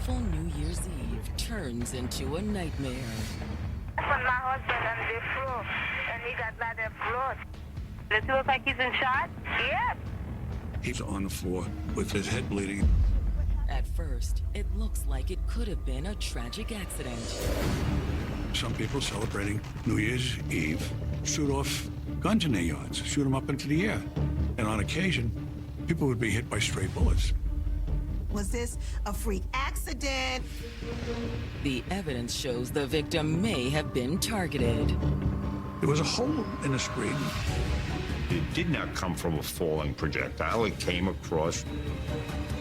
beautiful New Year's Eve turns into a nightmare. When my husband on the floor and he got lot of blood. Does he look like he's been shot? Yes. He's on the floor with his head bleeding. At first, it looks like it could have been a tragic accident. Some people celebrating New Year's Eve shoot off guns in their yards, shoot them up into the air. And on occasion, people would be hit by stray bullets. Was this a freak accident? The evidence shows the victim may have been targeted. There was a hole in the screen. It did not come from a falling projectile. It came across.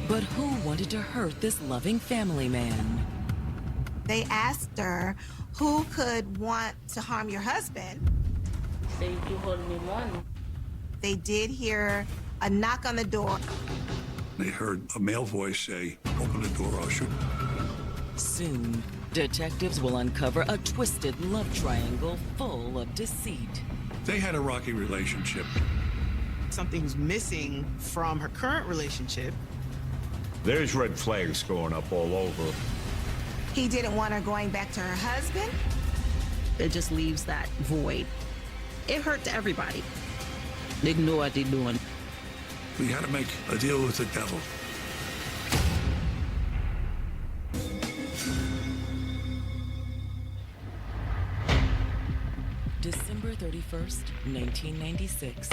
But who wanted to hurt this loving family man? They asked her, who could want to harm your husband? Say you hold me money. They did hear a knock on the door. They heard a male voice say, "Open the door, I'll shoot." Soon, detectives will uncover a twisted love triangle full of deceit. They had a rocky relationship. Something's missing from her current relationship. There's red flags going up all over. He didn't want her going back to her husband. It just leaves that void. It hurt to everybody. They know what they're doing. We had to make a deal with the devil. December 31st, 1996.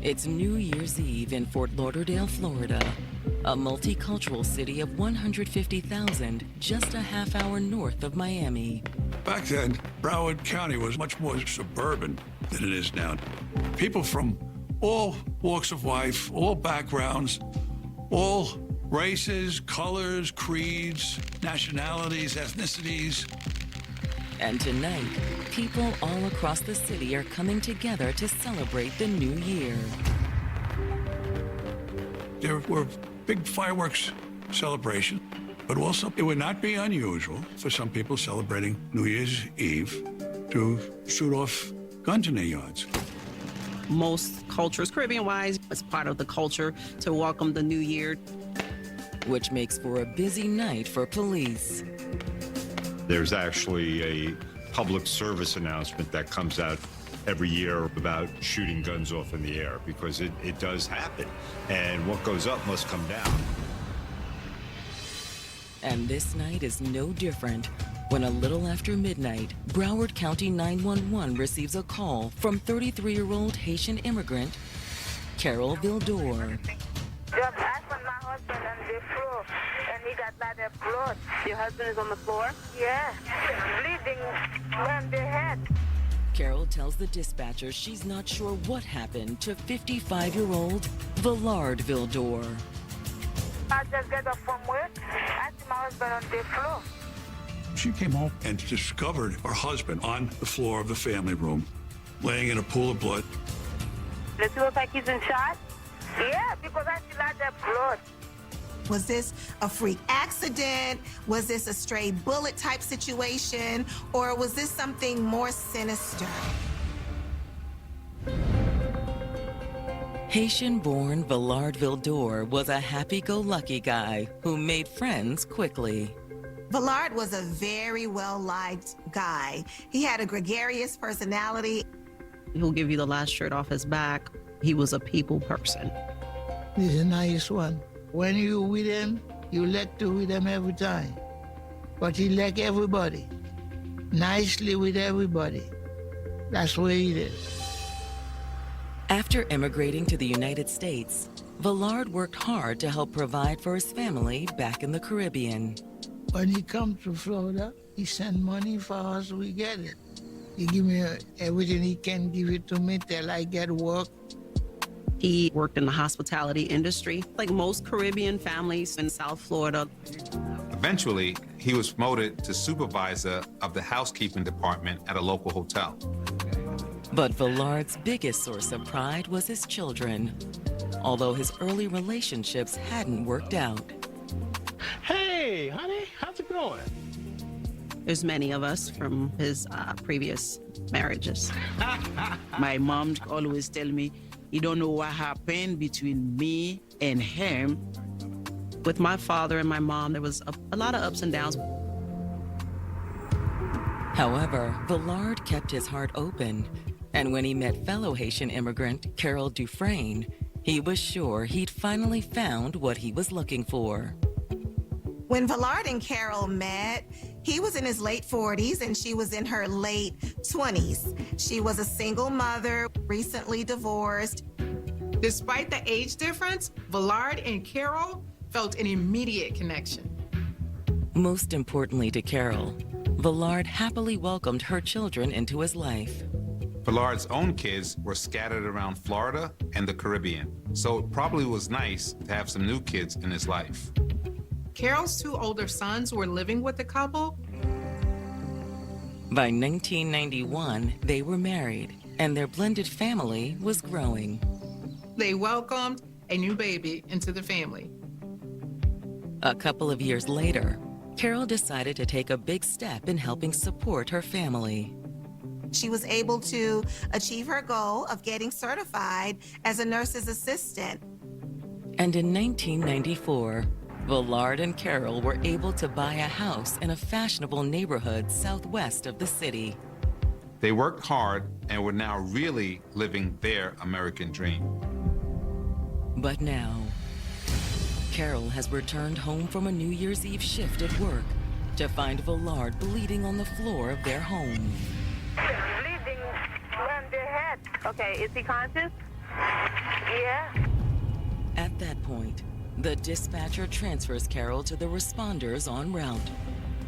It's New Year's Eve in Fort Lauderdale, Florida, a multicultural city of 150,000, just a half hour north of Miami. Back then, Broward County was much more suburban than it is now. People from all walks of life, all backgrounds, all races, colors, creeds, nationalities, ethnicities. And tonight, people all across the city are coming together to celebrate the new year. There were big fireworks celebrations, but also it would not be unusual for some people celebrating New Year's Eve to shoot off guns in their yards. Most cultures, Caribbean-wise, it's part of the culture to welcome the new year. Which makes for a busy night for police. There's actually a public service announcement that comes out every year about shooting guns off in the air, because it does happen. And what goes up must come down. And this night is no different. When a little after midnight, Broward County 911 receives a call from 33-year-old Haitian immigrant, Carol Vildor. Just ask when my husband on the floor and he got lot of blood. Your husband is on the floor? Yeah. Bleeding on the head. Carol tells the dispatcher she's not sure what happened to 55-year-old Villard Vildor. I just got up from work. I see my husband on the floor. She came home and discovered her husband on the floor of the family room, laying in a pool of blood. Does he look like he's been shot? Yeah, because I see lot of blood. Was this a freak accident? Was this a stray bullet type situation? Or was this something more sinister? Haitian-born Villard Vildor was a happy-go-lucky guy who made friends quickly. Villard was a very well-liked guy. He had a gregarious personality. He'll give you the last shirt off his back. He was a people person. He's a nice one. When you with him, you like to with him every time. But he like everybody. Nicely with everybody. That's where he is. After immigrating to the United States, Villard worked hard to help provide for his family back in the Caribbean. When he come to Florida, he send money for us, we get it. He give me everything he can give it to me till I get work. He worked in the hospitality industry, like most Caribbean families in South Florida. Eventually, he was promoted to supervisor of the housekeeping department at a local hotel. But Villard's biggest source of pride was his children, although his early relationships hadn't worked out. Hey, honey, how's it going? There's many of us from his previous marriages. My mom always tell me, you don't know what happened between me and him. With my father and my mom, there was a lot of ups and downs. However, Villard kept his heart open, and when he met fellow Haitian immigrant Carol Dufresne, he was sure he'd finally found what he was looking for. When Villard and Carol met, he was in his late 40s and she was in her late 20s. She was a single mother, recently divorced. Despite the age difference, Villard and Carol felt an immediate connection. Most importantly to Carol, Villard happily welcomed her children into his life. Villard's own kids were scattered around Florida and the Caribbean, so it probably was nice to have some new kids in his life. Carol's two older sons were living with the couple. By 1991, they were married, and their blended family was growing. They welcomed a new baby into the family. A couple of years later, Carol decided to take a big step in helping support her family. She was able to achieve her goal of getting certified as a nurse's assistant. And in 1994, Villard and Carol were able to buy a house in a fashionable neighborhood southwest of the city. They worked hard and were now really living their American dream. But now, Carol has returned home from a New Year's Eve shift at work to find Villard bleeding on the floor of their home. Bleeding on the head. Okay, is he conscious? Yeah. At that point, the dispatcher transfers Carol to the responders en route.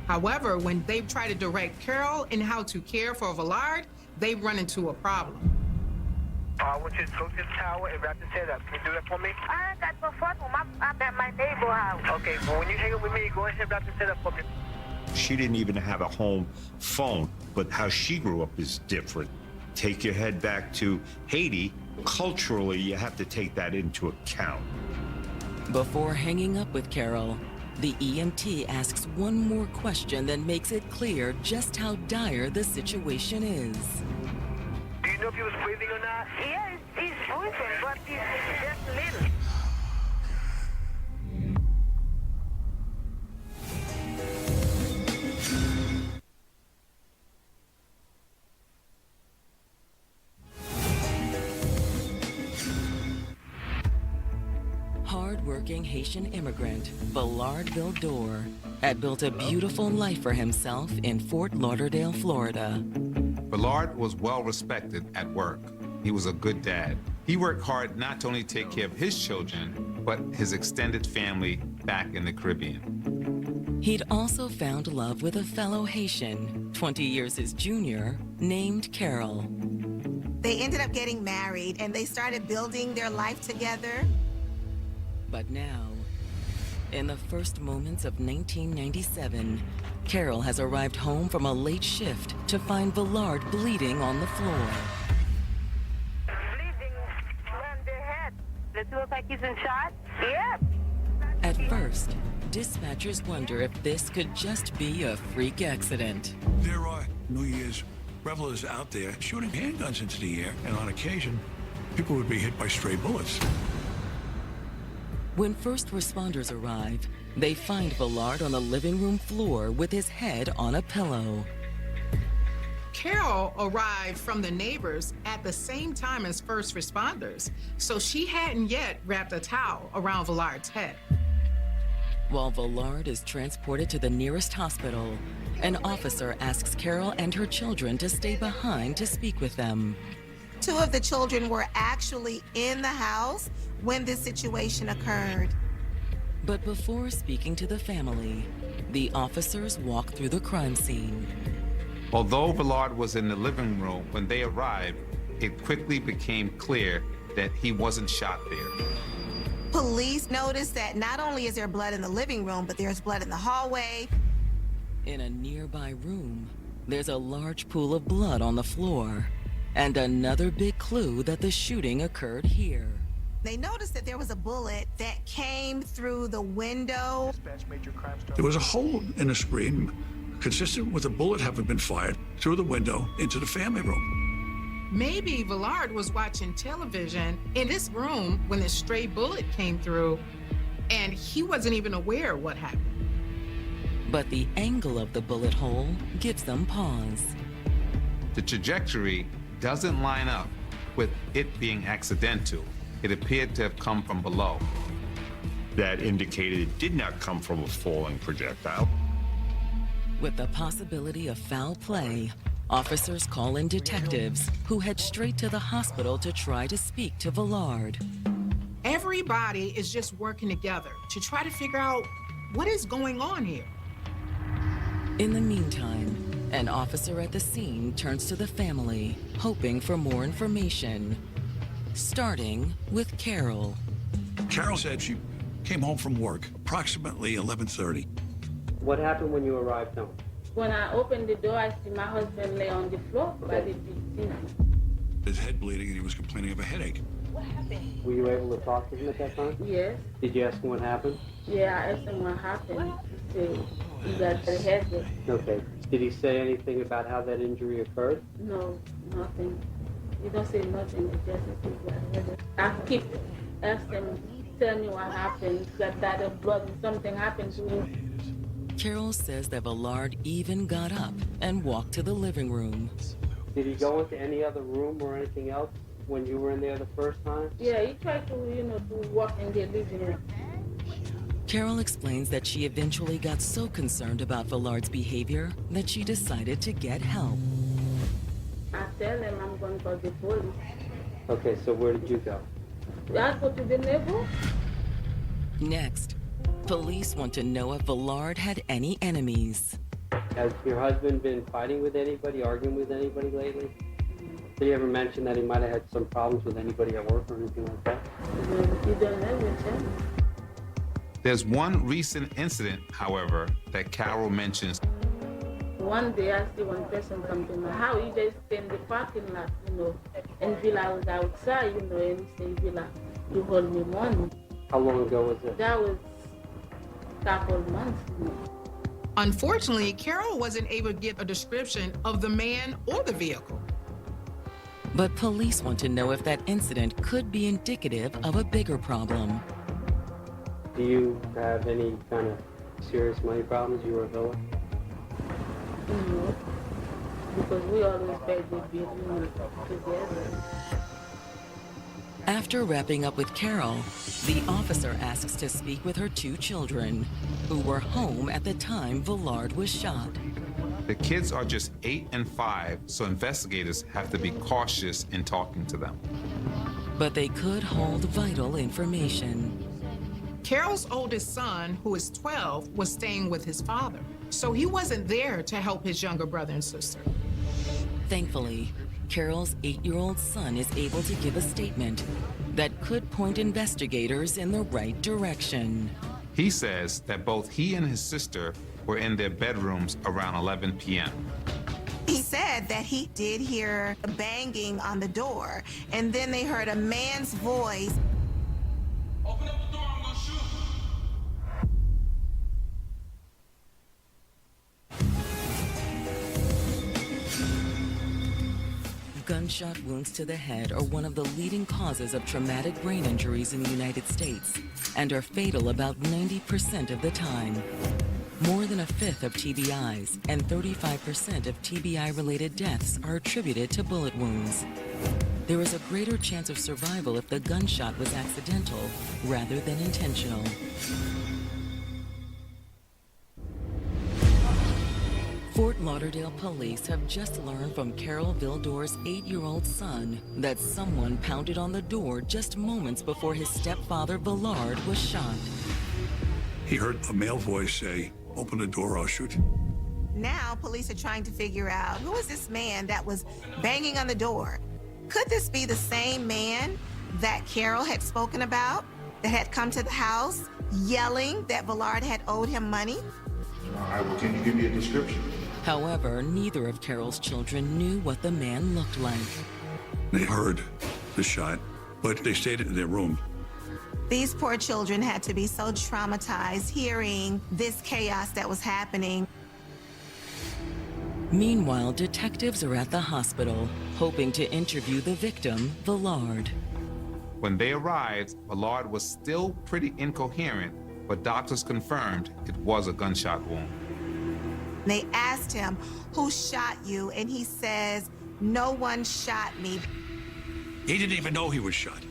However, when they try to direct Carol in how to care for Villard, they run into a problem. I want you to go to the tower and wrap this head up. Can you do that for me? I ain't got no phone. I'm at my neighbor house. Okay, well, when you hang up with me, go ahead and wrap this head up for me. She didn't even have a home phone, but how she grew up is different. Take your head back to Haiti. Culturally, you have to take that into account. Before hanging up with Carol, the EMT asks one more question that makes it clear just how dire the situation is. Do you know if he was breathing or not? Yeah, he's breathing, but he's just little. Hard-working Haitian immigrant Villard Vildor had built a beautiful life for himself in Fort Lauderdale, Florida. Villard was well respected at work. He was a good dad. He worked hard not to only take care of his children, but his extended family back in the Caribbean. He'd also found love with a fellow Haitian, 20 years his junior, named Carol. They ended up getting married and they started building their life together. But now, in the first moments of 1997, Carol has arrived home from a late shift to find Villard bleeding on the floor. Bleeding on the head. Does he look like he's in shock? Yeah. At first, dispatchers wonder if this could just be a freak accident. There are New Year's revelers out there shooting handguns into the air, and on occasion, people would be hit by stray bullets. When first responders arrive, they find Villard on the living room floor with his head on a pillow. Carol arrived from the neighbors at the same time as first responders, so she hadn't yet wrapped a towel around Villard's head. While Villard is transported to the nearest hospital, an officer asks Carol and her children to stay behind to speak with them. Two of the children were actually in the house when this situation occurred. But before speaking to the family, the officers walk through the crime scene. Although Villard was in the living room when they arrived, it quickly became clear that he wasn't shot there. Police noticed that not only is there blood in the living room, but there's blood in the hallway. In a nearby room, there's a large pool of blood on the floor, and another big clue that the shooting occurred here. They noticed that there was a bullet that came through the window. There was a hole in the screen consistent with a bullet having been fired through the window into the family room. Maybe Villard was watching television in this room when the stray bullet came through. and he wasn't even aware what happened. But the angle of the bullet hole gives them pause. The trajectory doesn't line up with it being accidental. It appeared to have come from below. That indicated it did not come from a falling projectile. With the possibility of foul play, officers call in detectives who head straight to the hospital to try to speak to Villard. Everybody is just working together to try to figure out what is going on here. In the meantime, an officer at the scene turns to the family, hoping for more information. Starting with Carol. Carol said she came home from work approximately 11:30. What happened when you arrived home? When I opened the door, I see my husband lay on the floor by the TV. His head bleeding and he was complaining of a headache. What happened? Were you able to talk to him at that time? Yes. Did you ask him what happened? Yeah, I asked him what happened. He said he got the headache. Okay. Did he say anything about how that injury occurred? No, nothing. He don't say nothing. He just says he got a headache. I keep asking him, tell me what happened. He got died of blood and something happened to him. Carol says that Villard even got up and walked to the living room. Did he go into any other room or anything else when you were in there the first time? Yeah, he tried to, to walk in the living room. Carol explains that she eventually got so concerned about Villard's behavior that she decided to get help. I tell him I'm going to call the police. Okay, so where did you go? I go to the neighbor. Next, police want to know if Villard had any enemies. Has your husband been fighting with anybody, arguing with anybody lately? Did he ever mention that he might have had some problems with anybody at work or anything like that? You don't know with him. There's one recent incident, however, that Carol mentions. One day I see one person come to my house. He just stay in the parking lot, and Villa was outside, and he say, Villa, you hold me money. How long ago was it? That was a couple of months. Unfortunately, Carol wasn't able to get a description of the man or the vehicle. But police want to know if that incident could be indicative of a bigger problem. Do you have any kind of serious money problems, you or Villa? No, because we always pay the bill together. After wrapping up with Carol, the officer asks to speak with her two children, who were home at the time Villard was shot. The kids are just 8 and 5, so investigators have to be cautious in talking to them. But they could hold vital information. Carol's oldest son, who is 12, was staying with his father, so he wasn't there to help his younger brother and sister. Thankfully, Carol's 8-year-old son is able to give a statement that could point investigators in the right direction. He says that both he and his sister were in their bedrooms around 11 p.m. He said that he did hear a banging on the door, and then they heard a man's voice. Open up the door, I'm gonna shoot. Gunshot wounds to the head are one of the leading causes of traumatic brain injuries in the United States and are fatal about 90% of the time. More than a fifth of TBIs and 35% of TBI-related deaths are attributed to bullet wounds. There is a greater chance of survival if the gunshot was accidental rather than intentional. Fort Lauderdale police have just learned from Carol Vildor's 8-year-old son that someone pounded on the door just moments before his stepfather Villard was shot. He heard a male voice say, "Open the door, I'll shoot." Now, police are trying to figure out who is this man that was banging on the door. Could this be the same man that Carol had spoken about, that had come to the house yelling that Villard had owed him money? All right, well, can you give me a description? However, neither of Carol's children knew what the man looked like. They heard the shot, but they stayed in their room. These poor children had to be so traumatized hearing this chaos that was happening. Meanwhile, detectives are at the hospital, hoping to interview the victim, Villard. When they arrived, Villard was still pretty incoherent, but doctors confirmed it was a gunshot wound. They asked him, "Who shot you?" And he says, "No one shot me." He didn't even know he was shot.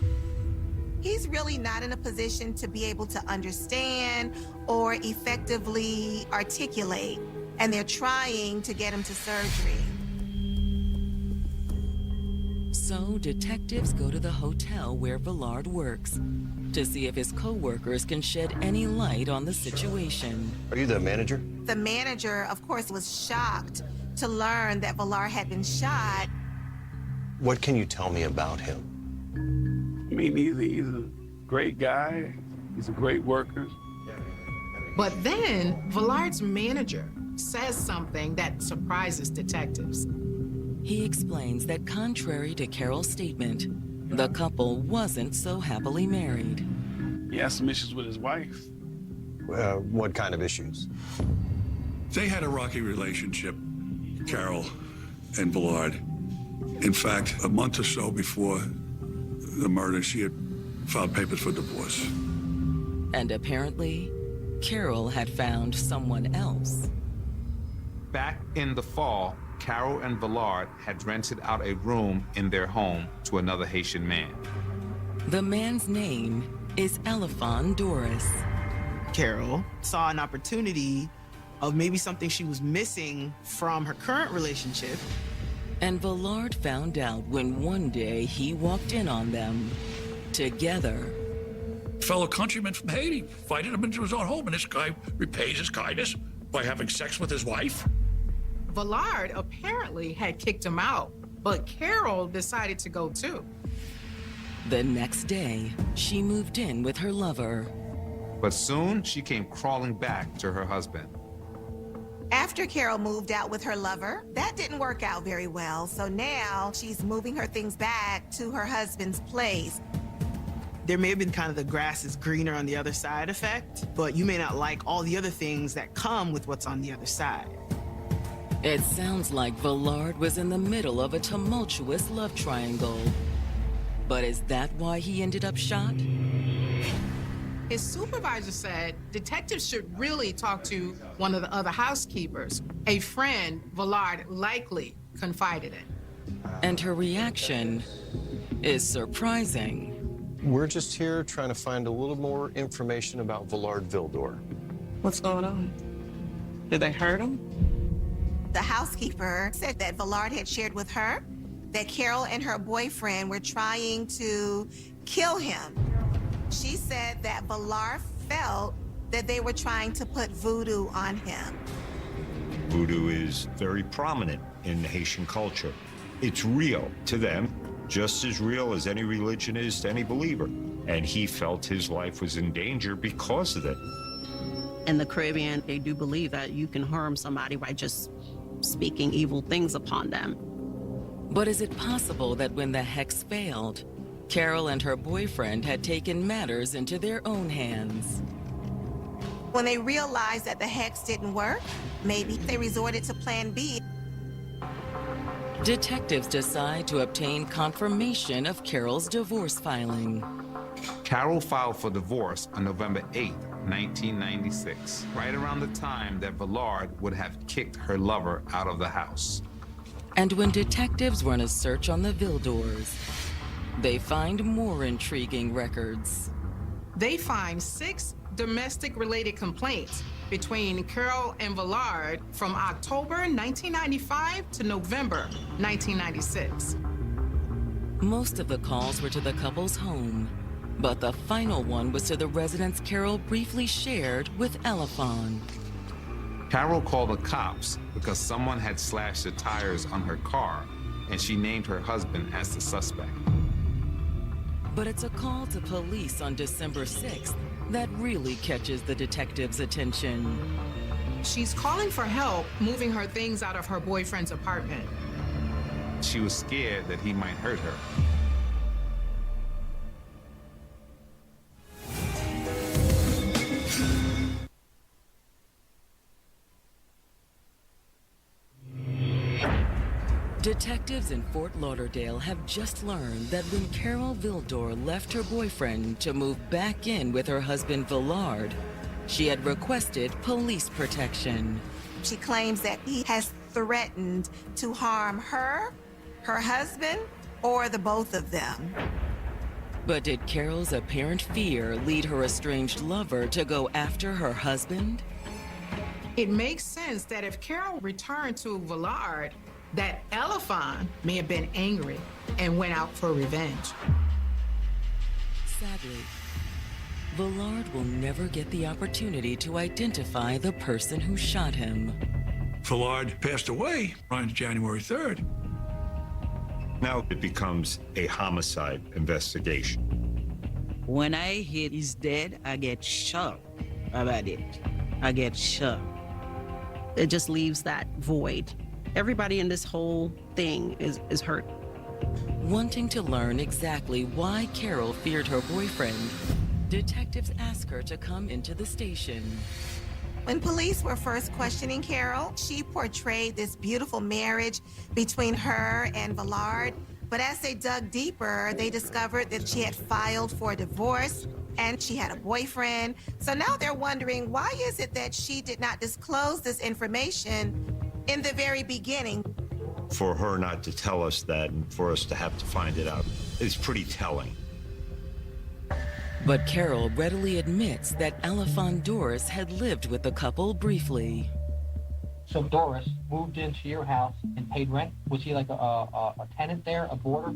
He's really not in a position to be able to understand or effectively articulate, and they're trying to get him to surgery. So detectives go to the hotel where Villard works to see if his co-workers can shed any light on the situation. Are you the manager? The manager, of course, was shocked to learn that Villard had been shot. What can you tell me about him? I mean, he's a great guy. He's a great worker. But then Villard's manager says something that surprises detectives. He explains that contrary to Carol's statement, the couple wasn't so happily married. He has some issues with his wife. What kind of issues? They had a rocky relationship, Carol and Villard. In fact, a month or so before the murder, she had filed papers for divorce. And apparently, Carol had found someone else. Back in the fall, Carol and Villard had rented out a room in their home to another Haitian man. The man's name is Elefon Doris. Carol saw an opportunity of maybe something she was missing from her current relationship. And Villard found out when one day he walked in on them together. Fellow countryman from Haiti invited him into his own home, and this guy repays his kindness by having sex with his wife. Villard apparently had kicked him out, but Carol decided to go too. The next day, she moved in with her lover. But soon she came crawling back to her husband. After Carol moved out with her lover, that didn't work out very well. So now she's moving her things back to her husband's place. There may have been kind of the grass is greener on the other side effect, but you may not like all the other things that come with what's on the other side. It sounds like Villard was in the middle of a tumultuous love triangle. But is that why he ended up shot? His supervisor said detectives should really talk to one of the other housekeepers, a friend Villard likely confided in. And her reaction is surprising. We're just here trying to find a little more information about Villard Vildor. What's going on? Did they hurt him? The housekeeper said that Villard had shared with her that Carol and her boyfriend were trying to kill him. She said that Villard felt that they were trying to put voodoo on him. Voodoo is very prominent in Haitian culture. It's real to them, just as real as any religion is to any believer. And he felt his life was in danger because of it. In the Caribbean, they do believe that you can harm somebody by just speaking evil things upon them. But is it possible that when the hex failed, Carol and her boyfriend had taken matters into their own hands? When they realized that the hex didn't work, maybe they resorted to Plan B. Detectives decide to obtain confirmation of Carol's divorce filing. Carol filed for divorce on November 8, 1996, right around the time that Villard would have kicked her lover out of the house. And when detectives run a search on the Vildors, they find more intriguing records. They find 6 domestic-related complaints between Carol and Villard from October 1995 to November 1996. Most of the calls were to the couple's home, but the final one was to the residence Carol briefly shared with Elefon. Carol called the cops because someone had slashed the tires on her car, and she named her husband as the suspect. But it's a call to police on December 6th that really catches the detective's attention. She's calling for help moving her things out of her boyfriend's apartment. She was scared that he might hurt her. Detectives in Fort Lauderdale have just learned that when Carol Vildor left her boyfriend to move back in with her husband Villard, she had requested police protection. She claims that he has threatened to harm her, her husband, or the both of them. But did Carol's apparent fear lead her estranged lover to go after her husband? It makes sense that if Carol returned to Villard, that Elefon may have been angry and went out for revenge. Sadly, Villard will never get the opportunity to identify the person who shot him. Villard passed away on January 3rd. Now it becomes a homicide investigation. When I hear he's dead, I get shocked about it. I get shocked. It just leaves that void. Everybody in this whole thing is hurt. Wanting to learn exactly why Carol feared her boyfriend, detectives ask her to come into the station. When police were first questioning Carol, she portrayed this beautiful marriage between her and Villard. But as they dug deeper, they discovered that she had filed for a divorce and she had a boyfriend. So now they're wondering, why is it that she did not disclose this information in the very beginning? For her not to tell us that and for us to have to find it out is pretty telling. But Carol readily admits that Elefon Doris had lived with the couple briefly. So Doris moved into your house and paid rent? Was he like a tenant there, a boarder?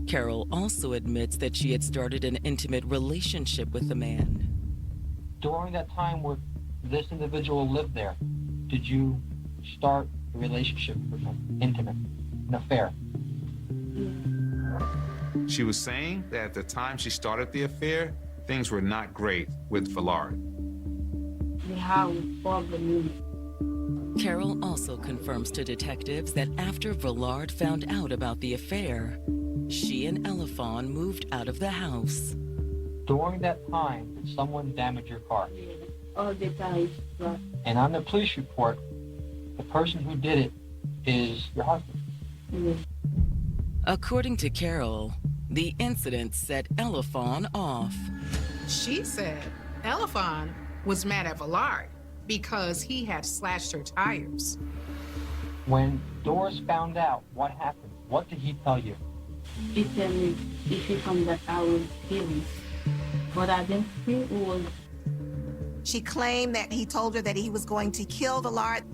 Carol also admits that she had started an intimate relationship with the man. During that time where this individual lived there, did you start a relationship with him? Intimate? An affair? She was saying that at the time she started the affair, things were not great with Villard. Carol also confirms to detectives that after Villard found out about the affair, she and Elefon moved out of the house. During that time, did someone damage your car? All the time. And on the police report, the person who did it is your husband. According to Carol, the incident set Elefon off. She said Elefon was mad at Villard because he had slashed her tires. When Doris found out what happened, what did he tell you? He told me if he come that I will kill him. But I didn't think it was. She claimed that he told her that he was going to kill Villard.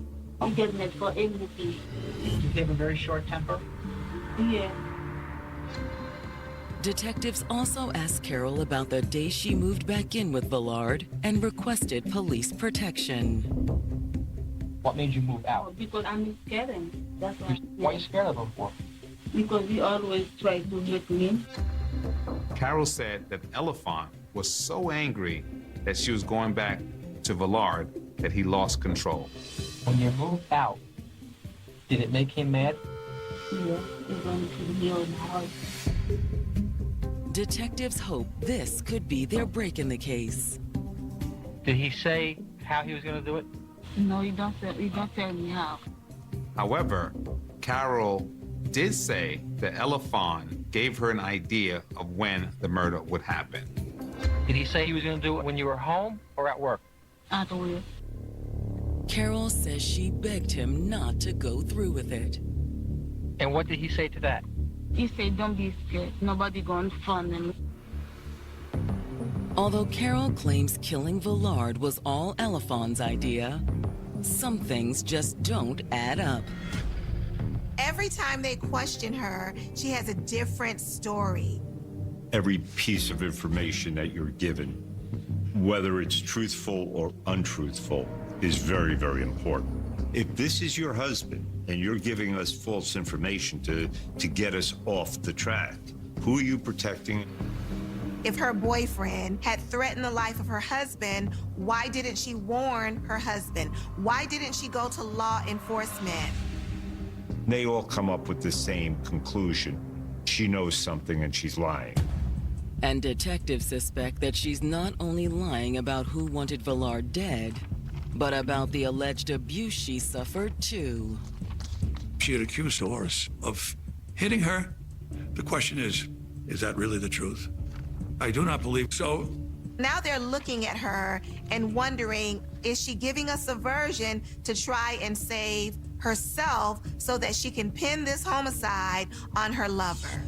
He get mad for everything. You have a very short temper? Yeah. Detectives also asked Carol about the day she moved back in with Villard and requested police protection. What made you move out? Because I'm scared of him. That's why. Why are you scared of him for? Because he always try to hurt me. Carol said that Elefon was so angry that she was going back to Villard that he lost control. When you moved out, did it make him mad? Yeah, he's going to heal my heart. Detectives hope this could be their break in the case. Did he say how he was going to do it? No, he don't tell me how. However, Carol did say that Elefon gave her an idea of when the murder would happen. Did he say he was going to do it when you were home or at work? At work. Carol says she begged him not to go through with it. And what did he say to that? He said, don't be scared. Nobody going to find him. Although Carol claims killing Villard was all Elefon's idea, some things just don't add up. Every time they question her, she has a different story. Every piece of information that you're given, whether it's truthful or untruthful, is very, very important. If this is your husband and you're giving us false information to get us off the track, who are you protecting? If her boyfriend had threatened the life of her husband, why didn't she warn her husband? Why didn't she go to law enforcement? They all come up with the same conclusion. She knows something and she's lying. And detectives suspect that she's not only lying about who wanted Villard dead, but about the alleged abuse she suffered too. She had accused Dolores of hitting her. The question is that really the truth? I do not believe so. Now they're looking at her and wondering, is she giving us a version to try and save herself so that she can pin this homicide on her lover?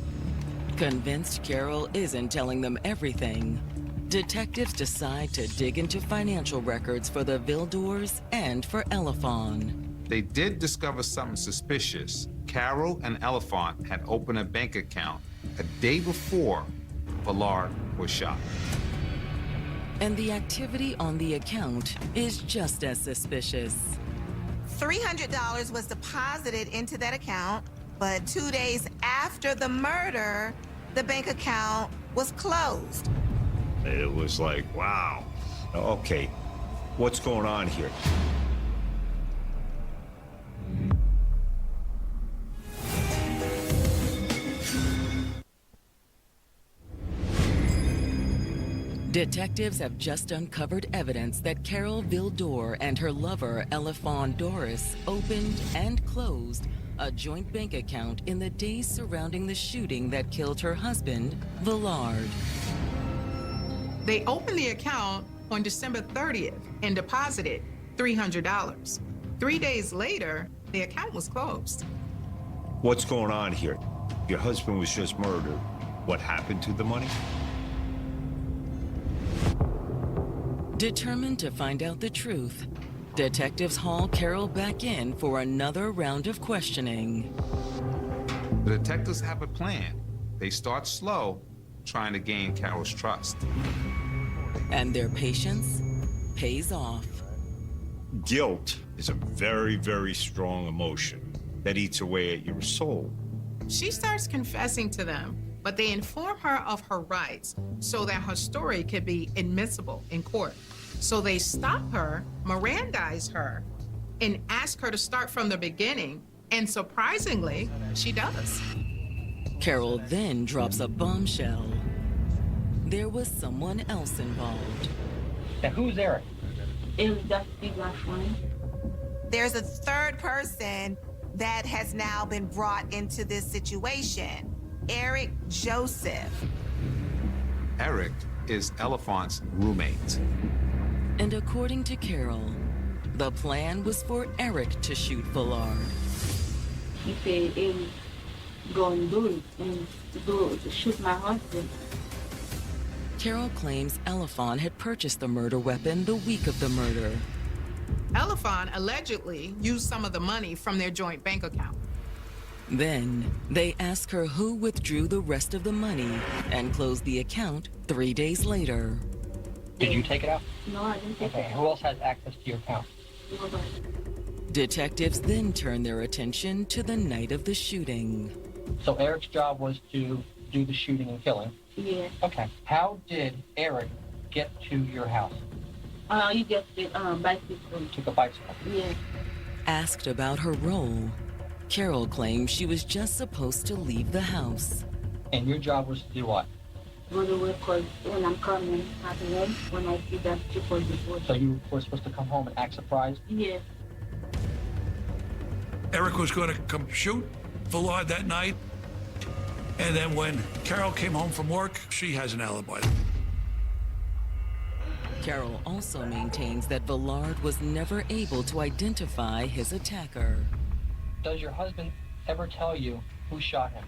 Convinced Carol isn't telling them everything, detectives decide to dig into financial records for the Vildors and for Elefon. They did discover something suspicious. Carol and Elefant had opened a bank account a day before Villard was shot. And the activity on the account is just as suspicious. $300 was deposited into that account, but 2 days after the murder, the bank account was closed. It was like, wow. Okay, what's going on here? Detectives have just uncovered evidence that Carol Vildor and her lover, Elefon Doris, opened and closed a joint bank account in the days surrounding the shooting that killed her husband, Villard. They opened the account on December 30th and deposited $300. 3 days later, the account was closed. What's going on here? Your husband was just murdered. What happened to the money? Determined to find out the truth, detectives haul Carol back in for another round of questioning. The detectives have a plan. They start slow, trying to gain Carol's trust. And their patience pays off. Guilt is a very, very strong emotion that eats away at your soul. She starts confessing to them, but they inform her of her rights so that her story could be admissible in court. So they stop her, Mirandize her, and ask her to start from the beginning, and surprisingly, she does. Carol then drops a bombshell. There was someone else involved. Now, who's Eric? There's a third person that has now been brought into this situation, Eric Joseph. Eric is Elefant's roommate. And according to Carol, the plan was for Eric to shoot Villard. He said he was going to do it and to shoot my husband. Carol claims Elefon had purchased the murder weapon the week of the murder. Elefant allegedly used some of the money from their joint bank account. Then, they ask her who withdrew the rest of the money and closed the account 3 days later. Did you take it out? No, I didn't take it out. Who else has access to your account? Nobody. Detectives then turn their attention to the night of the shooting. So Eric's job was to do the shooting and killing? Yeah. Okay. How did Eric get to your house? He just did bicycle. Took a bicycle? Yeah. Asked about her role, Carol claims she was just supposed to leave the house. And your job was to do what? Go to work, because when I'm coming at home, when I see that people before. So you were supposed to come home and act surprised? Yeah. Eric was going to come shoot Villard that night. And then when Carol came home from work, she has an alibi. Carol also maintains that Villard was never able to identify his attacker. Does your husband ever tell you who shot him?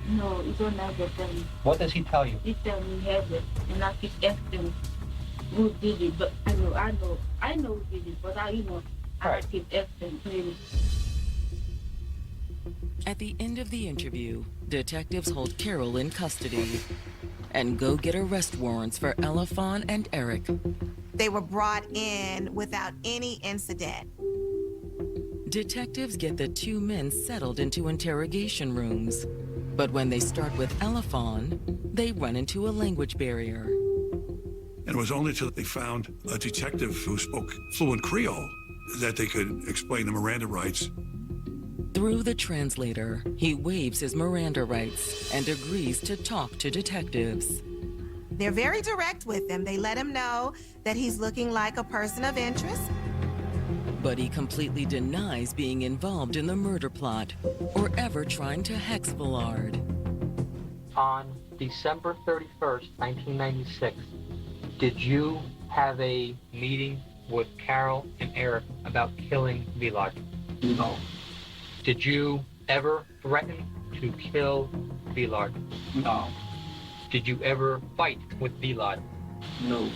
No, he don't ever tell me. What does he tell you? He tell me he has it, and I keep asking who did it, but I know who did it, but I keep asking really. At the end of the interview, detectives hold Carol in custody and go get arrest warrants for Elefon and Eric. They were brought in without any incident. Detectives get the two men settled into interrogation rooms. But when they start with Elefon, they run into a language barrier. And it was only till they found a detective who spoke fluent Creole that they could explain the Miranda rights. Through the translator, he waives his Miranda rights and agrees to talk to detectives. They're very direct with him. They let him know that he's looking like a person of interest. but he completely denies being involved in the murder plot or ever trying to hex Villard. On December 31st, 1996, did you have a meeting with Carol and Eric about killing Villard? No. Did you ever threaten to kill Villard? No. Did you ever fight with Villard? No.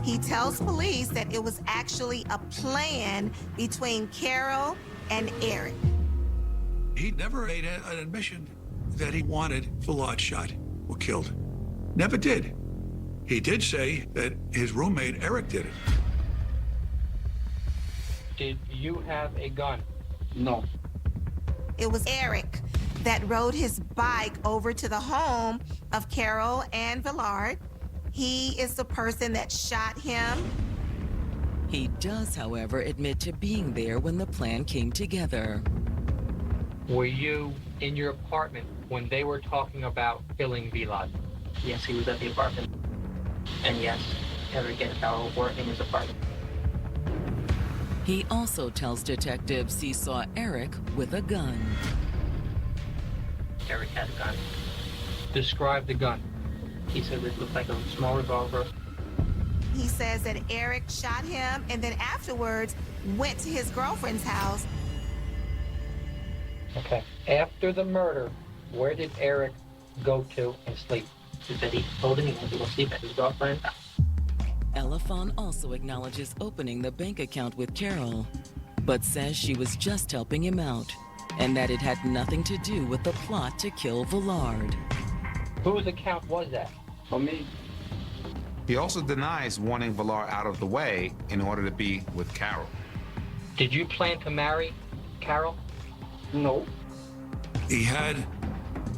He tells police that it was actually a plan between Carol and Eric. He never made an admission that he wanted Villard shot or killed. Never did. He did say that his roommate Eric did it. Did you have a gun? No. It was Eric that rode his bike over to the home of Carol and Villard. He is the person that shot him. He does, however, admit to being there when the plan came together. Were you in your apartment when they were talking about killing Villard? Yes, he was at the apartment. And yes, Eric and Carol were in his apartment. He also tells detectives he saw Eric with a gun. Eric had a gun. Describe the gun. He said it looked like a small revolver. He says that Eric shot him and then afterwards went to his girlfriend's house. Okay. After the murder, where did Eric go to and sleep? He said he told him he wanted to go sleep at his girlfriend's house. Elefon also acknowledges opening the bank account with Carol, but says she was just helping him out and that it had nothing to do with the plot to kill Villard. Whose account was that? For me. He also denies wanting Villard out of the way in order to be with Carol. Did you plan to marry Carol? No. He had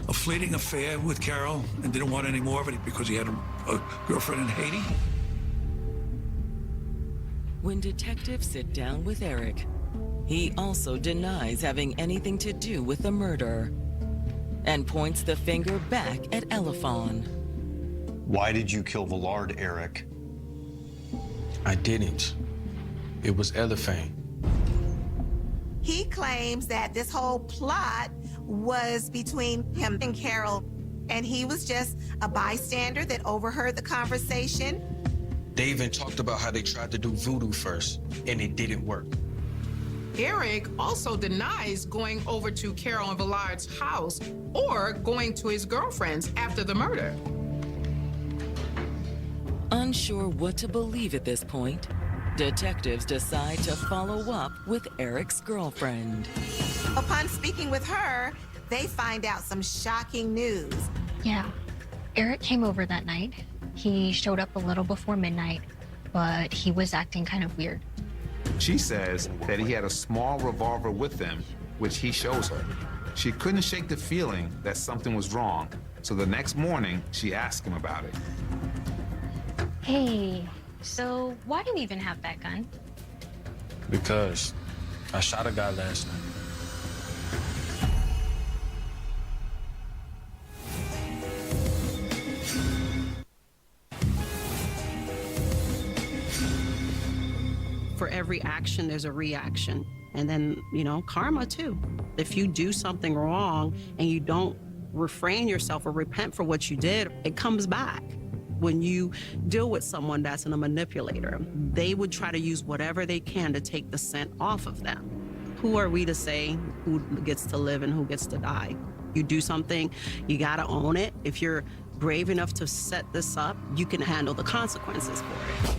a fleeting affair with Carol and didn't want any more of it because he had a girlfriend in Haiti. When detectives sit down with Eric, he also denies having anything to do with the murder and points the finger back at Elefon. Why did you kill Villard, Eric? I didn't. It was Elefane. He claims that this whole plot was between him and Carol, and he was just a bystander that overheard the conversation. They even talked about how they tried to do voodoo first, and it didn't work. Eric also denies going over to Carol and Villard's house or going to his girlfriend's after the murder. Unsure what to believe at this point, detectives decide to follow up with Eric's girlfriend. Upon speaking with her, they find out some shocking news. Yeah, Eric came over that night. He showed up a little before midnight, but he was acting kind of weird. She says that he had a small revolver with him, which he shows her. She couldn't shake the feeling that something was wrong, so the next morning, she asked him about it. Hey, so why do you even have that gun? Because I shot a guy last night. For every action, there's a reaction. And then, karma too. If you do something wrong and you don't refrain yourself or repent for what you did, it comes back. When you deal with someone that's a manipulator, they would try to use whatever they can to take the scent off of them. Who are we to say who gets to live and who gets to die? You do something, you gotta own it. If you're brave enough to set this up, you can handle the consequences for it.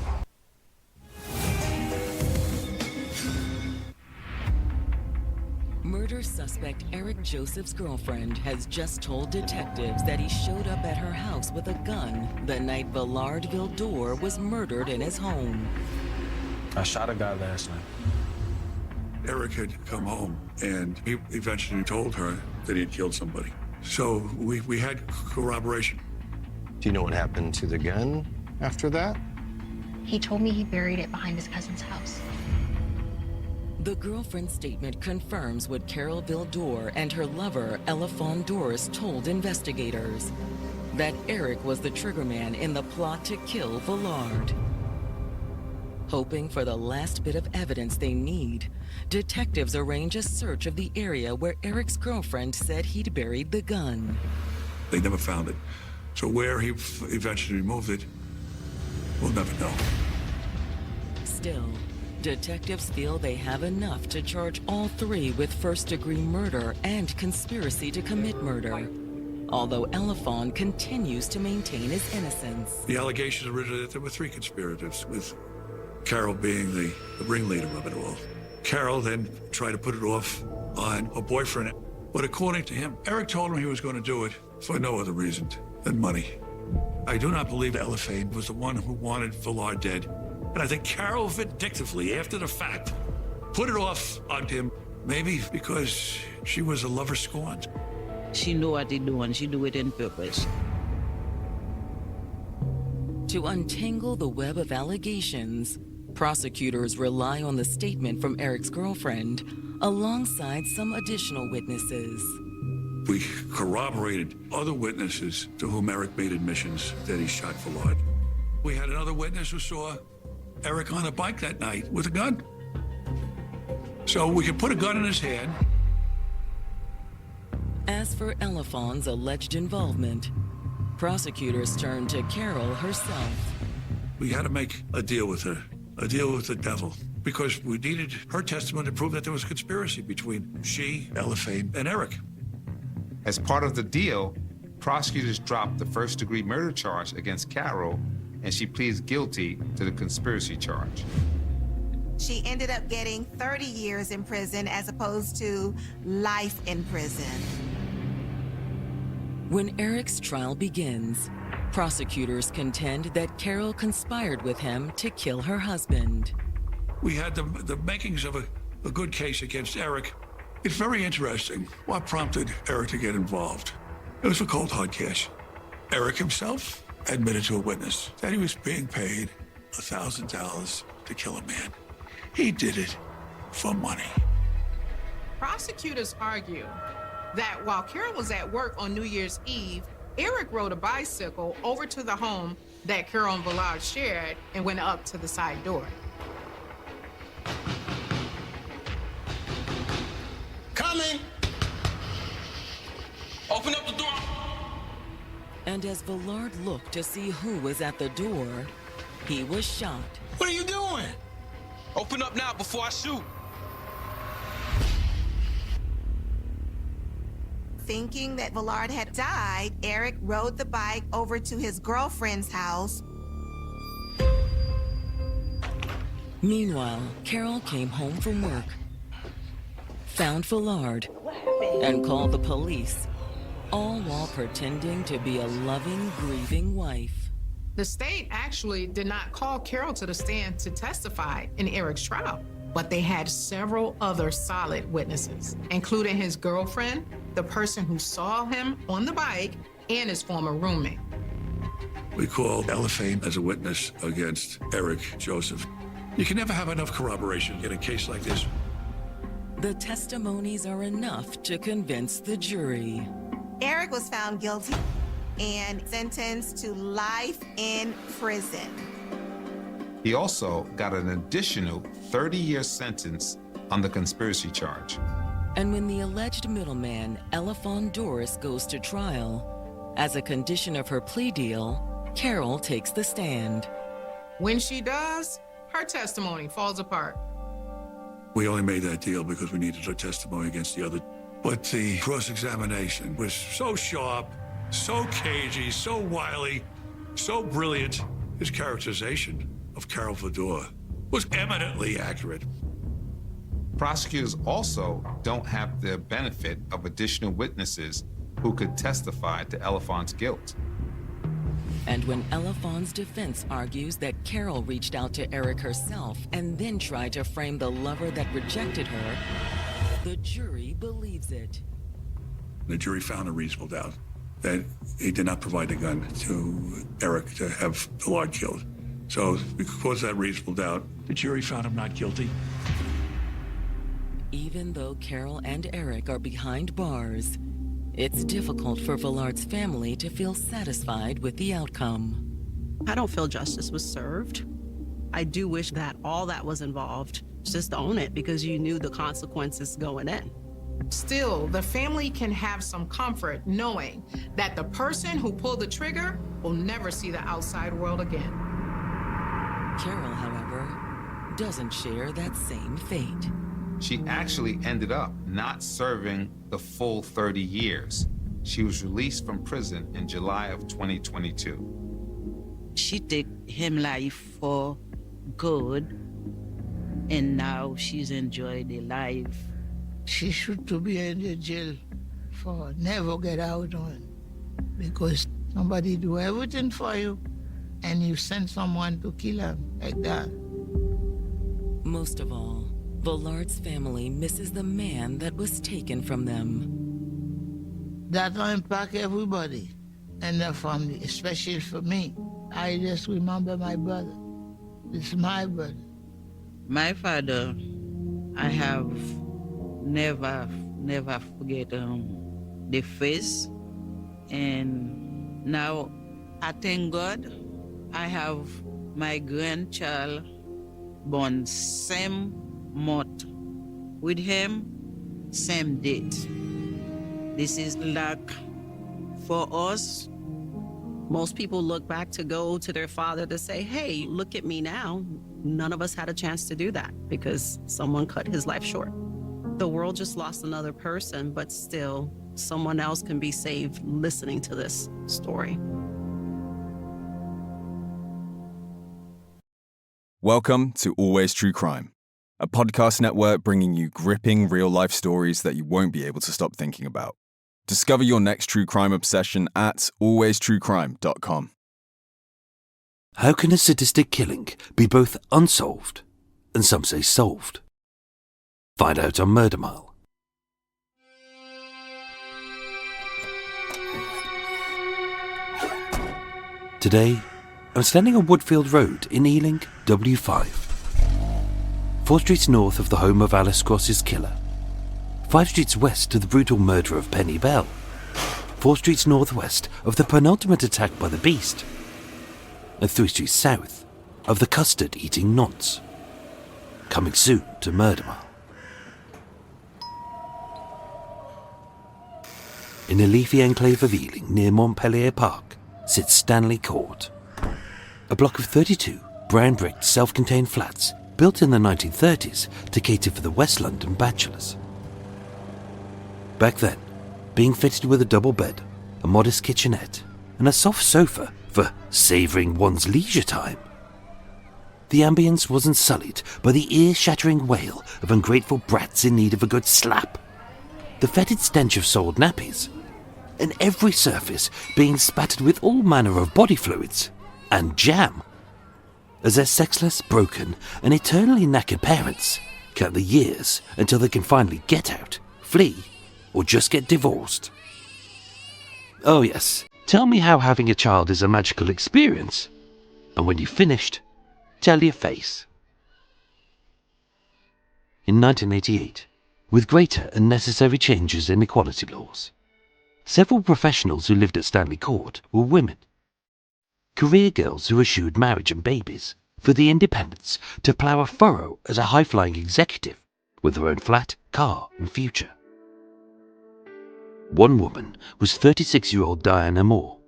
Murder suspect Eric Joseph's girlfriend has just told detectives that he showed up at her house with a gun the night Villard Vildor was murdered in his home. I shot a guy last night. Eric had come home, and he eventually told her that he had killed somebody. So we had corroboration. Do you know what happened to the gun after that? He told me he buried it behind his cousin's house. The girlfriend's statement confirms what Carol Vildor and her lover, Elefon Doris, told investigators, that Eric was the triggerman in the plot to kill Villard. Hoping for the last bit of evidence they need, detectives arrange a search of the area where Eric's girlfriend said he'd buried the gun. They never found it. So where he eventually removed it, we'll never know. Still, detectives feel they have enough to charge all three with first-degree murder and conspiracy to commit murder. Although Elefon continues to maintain his innocence. The allegations originally that there were three conspirators, with Carol being the ringleader of it all. Carol then tried to put it off on a boyfriend. But according to him, Eric told him he was going to do it for no other reason than money. I do not believe Elefane was the one who wanted Villard dead. And I think Carol vindictively, after the fact, put it off on him. Maybe because she was a lover scorned. She knew what to do, and she do it in purpose. To untangle the web of allegations, prosecutors rely on the statement from Eric's girlfriend alongside some additional witnesses. We corroborated other witnesses to whom Eric made admissions that he shot Villard. We had another witness who saw Eric on a bike that night with a gun. So we could put a gun in his hand. As for Elefon's alleged involvement, prosecutors turned to Carol herself. We had to make a deal with her, a deal with the devil, because we needed her testimony to prove that there was a conspiracy between she, Elefane, and Eric. As part of the deal, prosecutors dropped the first-degree murder charge against Carol, and she pleads guilty to the conspiracy charge. She ended up getting 30 years in prison as opposed to life in prison. When Eric's trial begins, prosecutors contend that Carol conspired with him to kill her husband. We had the makings of a good case against Eric. It's very interesting what prompted Eric to get involved. It was for cold hard cash. Eric himself admitted to a witness that he was being paid $1,000 to kill a man. He did it for money. Prosecutors argue that while Carol was at work on New Year's Eve, Eric rode a bicycle over to the home that Carol and Villard shared and went up to the side door. Coming! Open up the door! And as Villard looked to see who was at the door, he was shot. What are you doing? Open up now before I shoot. Thinking that Villard had died, Eric rode the bike over to his girlfriend's house. Meanwhile, Carol came home from work, found Villard, and called the police, all while pretending to be a loving, grieving wife. The state actually did not call Carol to the stand to testify in Eric's trial, but they had several other solid witnesses, including his girlfriend, the person who saw him on the bike, and his former roommate. We called Elefane as a witness against Eric Joseph. You can never have enough corroboration in a case like this. The testimonies are enough to convince the jury. Eric was found guilty and sentenced to life in prison. He also got an additional 30-year sentence on the conspiracy charge. And when the alleged middleman, Elefon Doris, goes to trial, as a condition of her plea deal, Carol takes the stand. When she does, her testimony falls apart. We only made that deal because we needed her testimony against the other. But the cross-examination was so sharp, so cagey, so wily, so brilliant. His characterization of Carol Vidor was eminently accurate. Prosecutors also don't have the benefit of additional witnesses who could testify to Elefon's guilt. And when Elefon's defense argues that Carol reached out to Eric herself and then tried to frame the lover that rejected her, the jury believes it. The jury found a reasonable doubt that he did not provide the gun to Eric to have Villard killed. So because of that reasonable doubt, the jury found him not guilty. Even though Carol and Eric are behind bars, it's difficult for Villard's family to feel satisfied with the outcome. I don't feel justice was served. I do wish that all that was involved. Just own it because you knew the consequences going in. Still, the family can have some comfort knowing that the person who pulled the trigger will never see the outside world again. Carol, however, doesn't share that same fate. She actually ended up not serving the full 30 years. She was released from prison in July of 2022. She took him life for good, and now she's enjoyed the life. She should to be in the jail for never get out on, because somebody do everything for you and you send someone to kill him like that. Most of all, Villard's family misses the man that was taken from them. That will impact everybody and their family, especially for me. I just remember my brother. It's my brother. My father, I have never forget the face. And now, I thank God, I have my grandchild born same month with him, same date. This is luck for us. Most people look back to go to their father to say, hey, look at me now. None of us had a chance to do that because someone cut his life short. The world just lost another person, but still, someone else can be saved listening to this story. Welcome to Always True Crime, a podcast network bringing you gripping real-life stories that you won't be able to stop thinking about. Discover your next true crime obsession at alwaystruecrime.com. How can a sadistic killing be both unsolved and some say solved? Find out on Murder Mile. Today, I'm standing on Woodfield Road in Ealing, W5. 4 streets north of the home of Alice Cross's killer. 5 streets west of the brutal murder of Penny Bell. 4 streets northwest of the penultimate attack by the Beast. And 3 streets south of the custard-eating nonce. Coming soon to Murder Mile. In a leafy enclave of Ealing near Montpellier Park sits Stanley Court. A block of 32 brown-bricked self-contained flats built in the 1930s to cater for the West London bachelors. Back then, being fitted with a double bed, a modest kitchenette, and a soft sofa for savouring one's leisure time. The ambience wasn't sullied by the ear-shattering wail of ungrateful brats in need of a good slap, the fetid stench of soiled nappies, and every surface being spattered with all manner of body fluids and jam, as their sexless, broken, and eternally knackered parents count the years until they can finally get out, flee, or just get divorced. Oh yes, tell me how having a child is a magical experience, and when you've finished, tell your face. In 1988, with greater and necessary changes in equality laws, several professionals who lived at Stanley Court were women. Career girls who eschewed marriage and babies for the independence to plough a furrow as a high-flying executive with their own flat, car and future. One woman was 36-year-old Diana Moore,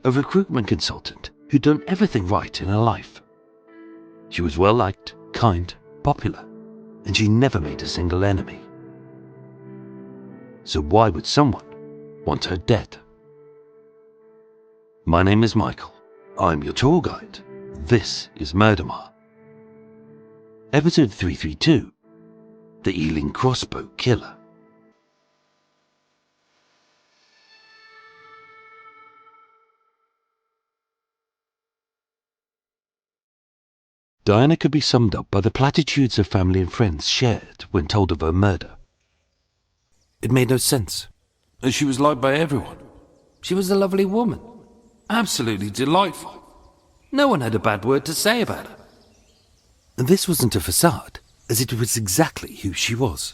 a recruitment consultant who'd done everything right in her life. She was well-liked, kind, popular, and she never made a single enemy. So why would someone want her dead? My name is Michael. I'm your tour guide. This is Murder Mile. Episode 332, The Ealing Crossbow Killer. Diana could be summed up by the platitudes her family and friends shared when told of her murder. It made no sense. She was liked by everyone. She was a lovely woman. Absolutely delightful. No one had a bad word to say about her. And this wasn't a facade, as it was exactly who she was.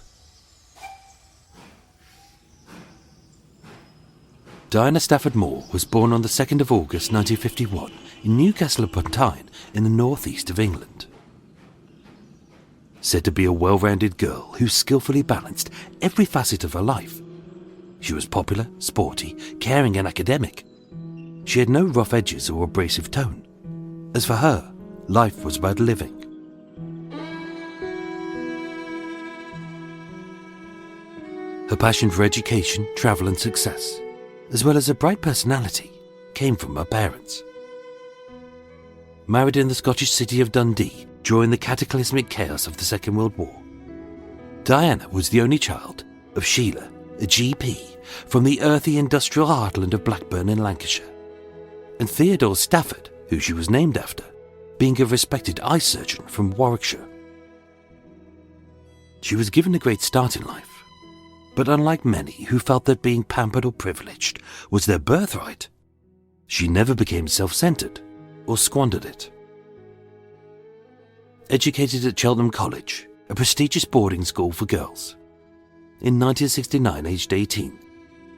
Diana Stafford Moore was born on the 2nd of August 1951 in Newcastle upon Tyne in the northeast of England. Said to be a well-rounded girl who skillfully balanced every facet of her life. She was popular, sporty, caring and academic. She had no rough edges or abrasive tone. As for her, life was about living. Her passion for education, travel and success, as well as a bright personality, came from her parents. Married in the Scottish city of Dundee during the cataclysmic chaos of the Second World War, Diana was the only child of Sheila, a GP, from the earthy industrial heartland of Blackburn in Lancashire, and Theodore Stafford, who she was named after, being a respected eye surgeon from Warwickshire. She was given a great start in life, but unlike many who felt that being pampered or privileged was their birthright, she never became self-centered or squandered it. Educated at Cheltenham College, a prestigious boarding school for girls. In 1969, aged 18,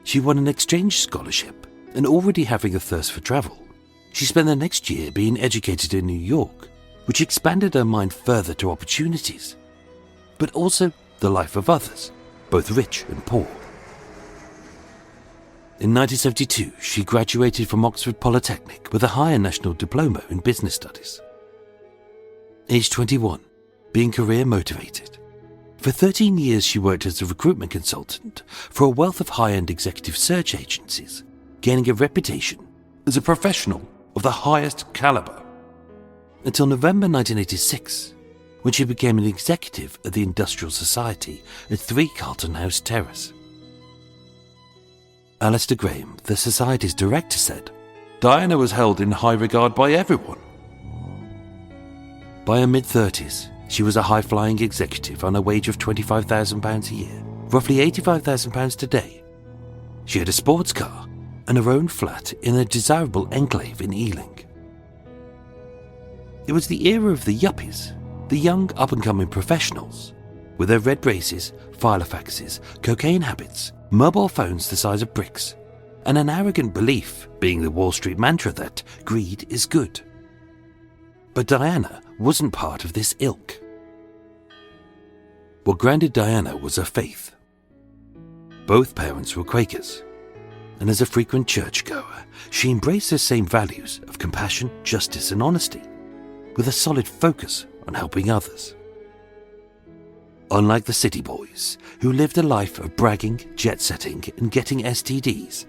she won an exchange scholarship, and already having a thirst for travel, she spent the next year being educated in New York, which expanded her mind further to opportunities, but also the life of others, both rich and poor. In 1972, she graduated from Oxford Polytechnic with a higher national diploma in business studies. Aged 21, being career motivated. For 13 years she worked as a recruitment consultant for a wealth of high-end executive search agencies, gaining a reputation as a professional of the highest caliber. Until November 1986, when she became an executive at the Industrial Society at 3 Carlton House Terrace. Alistair Graham, the Society's director, said, "Diana was held in high regard by everyone." By her mid-30s, she was a high-flying executive on a wage of £25,000 a year, roughly £85,000 today. She had a sports car and her own flat in a desirable enclave in Ealing. It was the era of the yuppies, the young up-and-coming professionals, with their red braces, filofaxes, cocaine habits, mobile phones the size of bricks, and an arrogant belief, being the Wall Street mantra, that greed is good. But Diana wasn't part of this ilk. What grounded Diana was her faith. Both parents were Quakers, and as a frequent churchgoer, she embraced the same values of compassion, justice, and honesty, with a solid focus on helping others. Unlike the city boys, who lived a life of bragging, jet-setting, and getting STDs,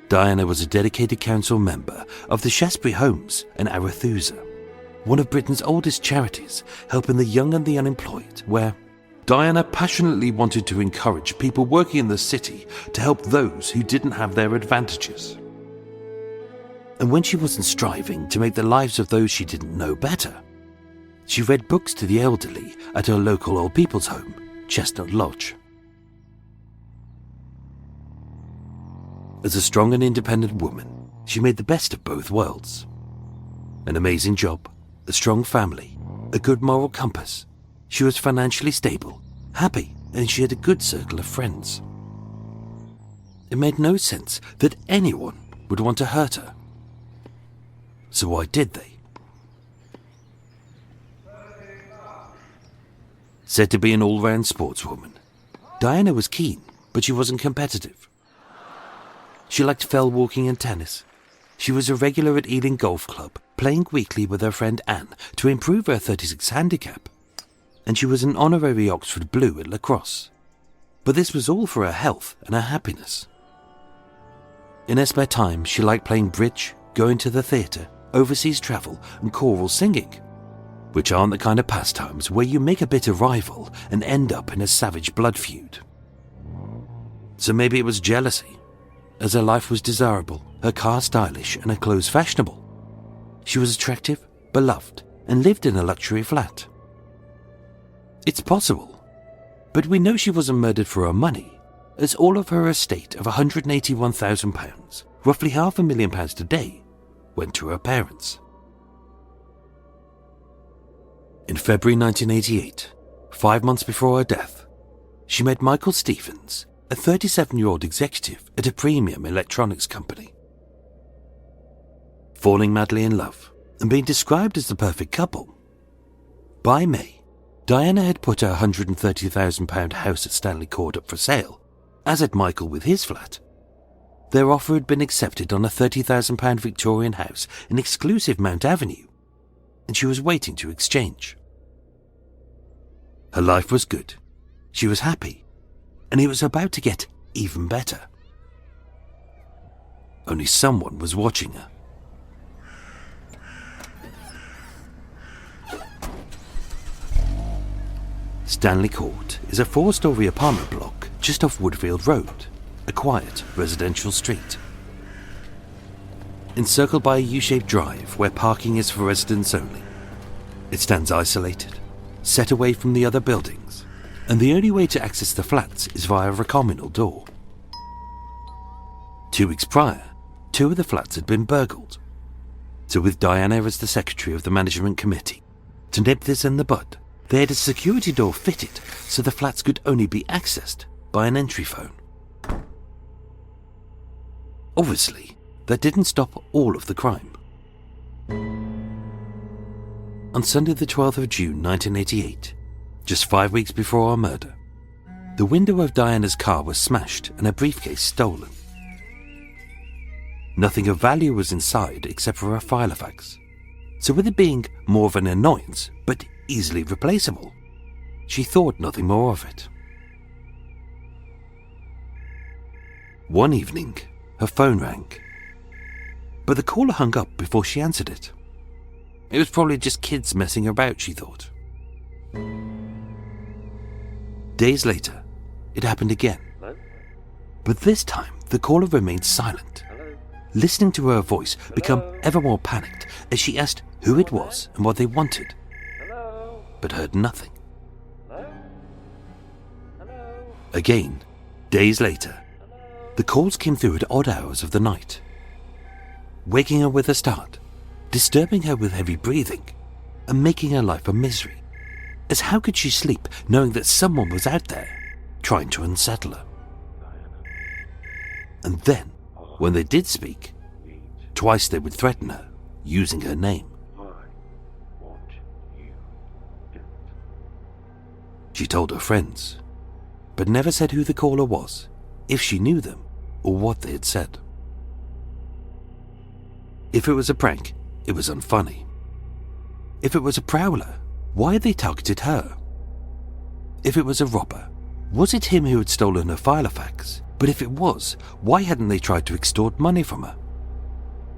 Diana was a dedicated council member of the Shaftesbury Homes in Arethusa, one of Britain's oldest charities, helping the young and the unemployed, where Diana passionately wanted to encourage people working in the city to help those who didn't have their advantages. And when she wasn't striving to make the lives of those she didn't know better, she read books to the elderly at her local old people's home, Chestnut Lodge. As a strong and independent woman, she made the best of both worlds. An amazing job, a strong family, a good moral compass. She was financially stable, happy, and she had a good circle of friends. It made no sense that anyone would want to hurt her. So why did they? Said to be an all-round sportswoman, Diana was keen, but she wasn't competitive. She liked fell walking and tennis. She was a regular at Ealing Golf Club, playing weekly with her friend Anne to improve her 36 handicap. And she was an honorary Oxford Blue at lacrosse. But this was all for her health and her happiness. In her spare time, she liked playing bridge, going to the theatre, overseas travel, and choral singing, which aren't the kind of pastimes where you make a bitter rival and end up in a savage blood feud. So maybe it was jealousy, as her life was desirable, her car stylish, and her clothes fashionable. She was attractive, beloved, and lived in a luxury flat. It's possible, but we know she wasn't murdered for her money, as all of her estate of £181,000, roughly £500,000 today, went to her parents. In February 1988, 5 months before her death, she met Michael Stephens, a 37-year-old executive at a premium electronics company. Falling madly in love and being described as the perfect couple, by May, Diana had put her £130,000 house at Stanley Court up for sale, as had Michael with his flat. Their offer had been accepted on a £30,000 Victorian house in exclusive Mount Avenue, and she was waiting to exchange. Her life was good, she was happy, and it was about to get even better. Only someone was watching her. Stanley Court is a 4-story apartment block just off Woodfield Road, a quiet residential street. Encircled by a U-shaped drive where parking is for residents only, it stands isolated, set away from the other buildings, and the only way to access the flats is via a communal door. 2 weeks prior, 2 of the flats had been burgled. So with Diana as the secretary of the management committee, to nip this in the bud, they had a security door fitted so the flats could only be accessed by an entry phone. Obviously, that didn't stop all of the crime. On Sunday the 12th of June 1988, just 5 weeks before our murder, the window of Diana's car was smashed and her briefcase stolen. Nothing of value was inside except for a Filofax, so with it being more of an annoyance but easily replaceable, she thought nothing more of it. One evening, her phone rang, but the caller hung up before she answered it. It was probably just kids messing about, she thought. Days later, it happened again. Hello? But this time, the caller remained silent, listening to her voice become ever more panicked as she asked who it was and what they wanted, but heard nothing. Again, days later, the calls came through at odd hours of the night, waking her with a start, disturbing her with heavy breathing, and making her life a misery. As how could she sleep knowing that someone was out there trying to unsettle her? And then, when they did speak, twice they would threaten her, using her name. She told her friends, but never said who the caller was, if she knew them, or what they had said. If it was a prank, it was unfunny. If it was a prowler, why had they targeted her? If it was a robber, was it him who had stolen her Filofax? But if it was, why hadn't they tried to extort money from her?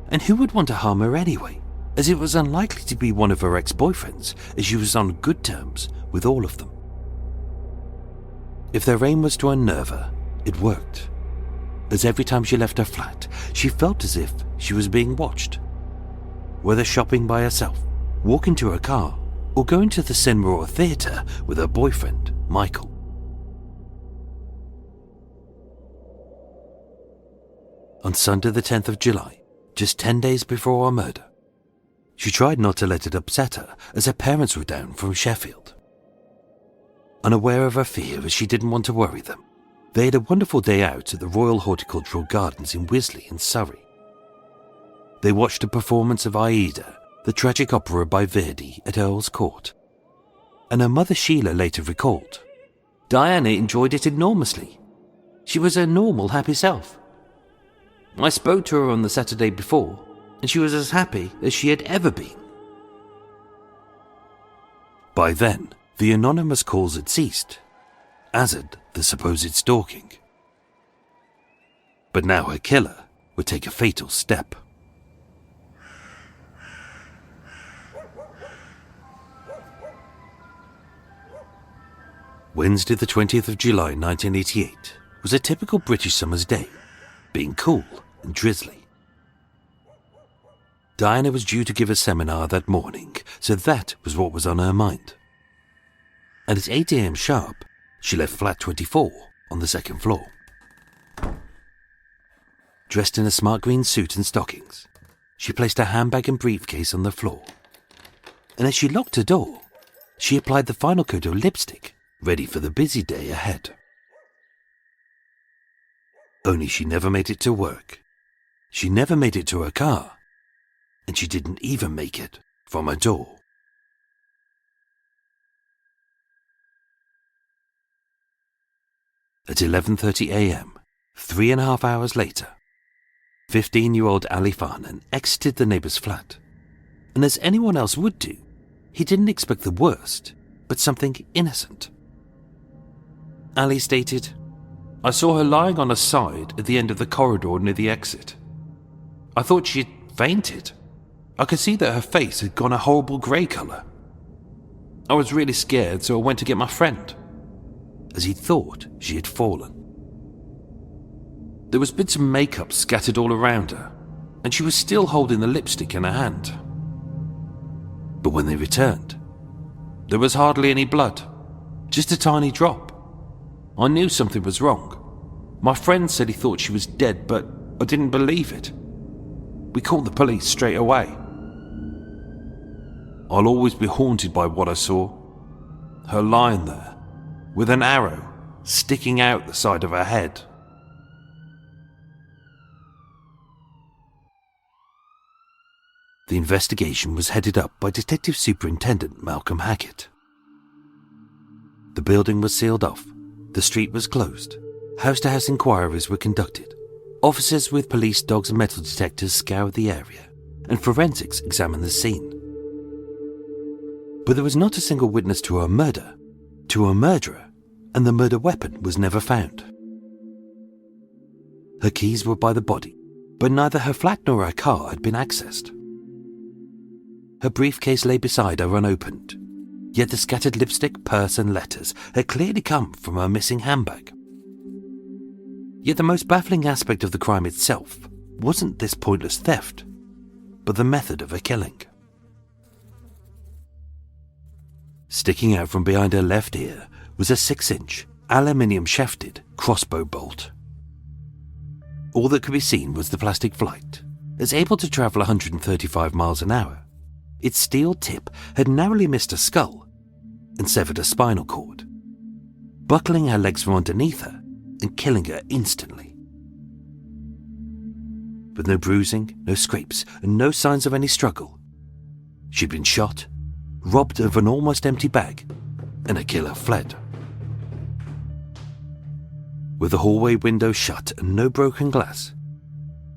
And who would want to harm her anyway, as it was unlikely to be one of her ex-boyfriends, as she was on good terms with all of them. If their aim was to unnerve her, it worked, as every time she left her flat, she felt as if she was being watched. Whether shopping by herself, walking to her car, or going to the cinema or theatre with her boyfriend, Michael. On Sunday the 10th of July, just 10 days before our murder, she tried not to let it upset her as her parents were down from Sheffield. Unaware of her fear as she didn't want to worry them, they had a wonderful day out at the Royal Horticultural Gardens in Wisley in Surrey. They watched a performance of Aida, the tragic opera by Verdi at Earl's Court. And her mother Sheila later recalled, Diana enjoyed it enormously. She was her normal, happy self. I spoke to her on the Saturday before, and she was as happy as she had ever been. By then, the anonymous calls had ceased, as had the supposed stalking. But now her killer would take a fatal step. Wednesday the 20th of July 1988 was a typical British summer's day, being cool and drizzly. Diana was due to give a seminar that morning, so that was what was on her mind. And at 8 a.m. sharp, she left flat 24 on the second floor. Dressed in a smart green suit and stockings, she placed her handbag and briefcase on the floor. And as she locked her door, she applied the final coat of lipstick, ready for the busy day ahead. Only she never made it to work. She never made it to her car. And she didn't even make it from her door. At 11:30 a.m., 3.5 hours later, 15-year-old Ali Farnan exited the neighbor's flat. And as anyone else would do, he didn't expect the worst, but something innocent. Ali stated, I saw her lying on her side at the end of the corridor near the exit. I thought she had fainted. I could see that her face had gone a horrible grey colour. I was really scared, so I went to get my friend. As he thought she had fallen. There was bits of makeup scattered all around her, and she was still holding the lipstick in her hand. But when they returned, there was hardly any blood, just a tiny drop. I knew something was wrong. My friend said he thought she was dead, but I didn't believe it. We called the police straight away. I'll always be haunted by what I saw. Her lying there, with an arrow sticking out the side of her head. The investigation was headed up by Detective Superintendent Malcolm Hackett. The building was sealed off, the street was closed, house-to-house inquiries were conducted, officers with police dogs and metal detectors scoured the area, and forensics examined the scene. But there was not a single witness to her murder, to her murderer, and the murder weapon was never found. Her keys were by the body, but neither her flat nor her car had been accessed. Her briefcase lay beside her unopened, yet the scattered lipstick, purse and letters had clearly come from her missing handbag. Yet the most baffling aspect of the crime itself wasn't this pointless theft, but the method of her killing. Sticking out from behind her left ear was a 6-inch, aluminium shafted crossbow bolt. All that could be seen was the plastic flight, as able to travel 135 miles an hour. Its steel tip had narrowly missed her skull and severed her spinal cord, buckling her legs from underneath her and killing her instantly. With no bruising, no scrapes, and no signs of any struggle, she'd been shot, robbed of an almost empty bag, and her killer fled. With the hallway window shut and no broken glass,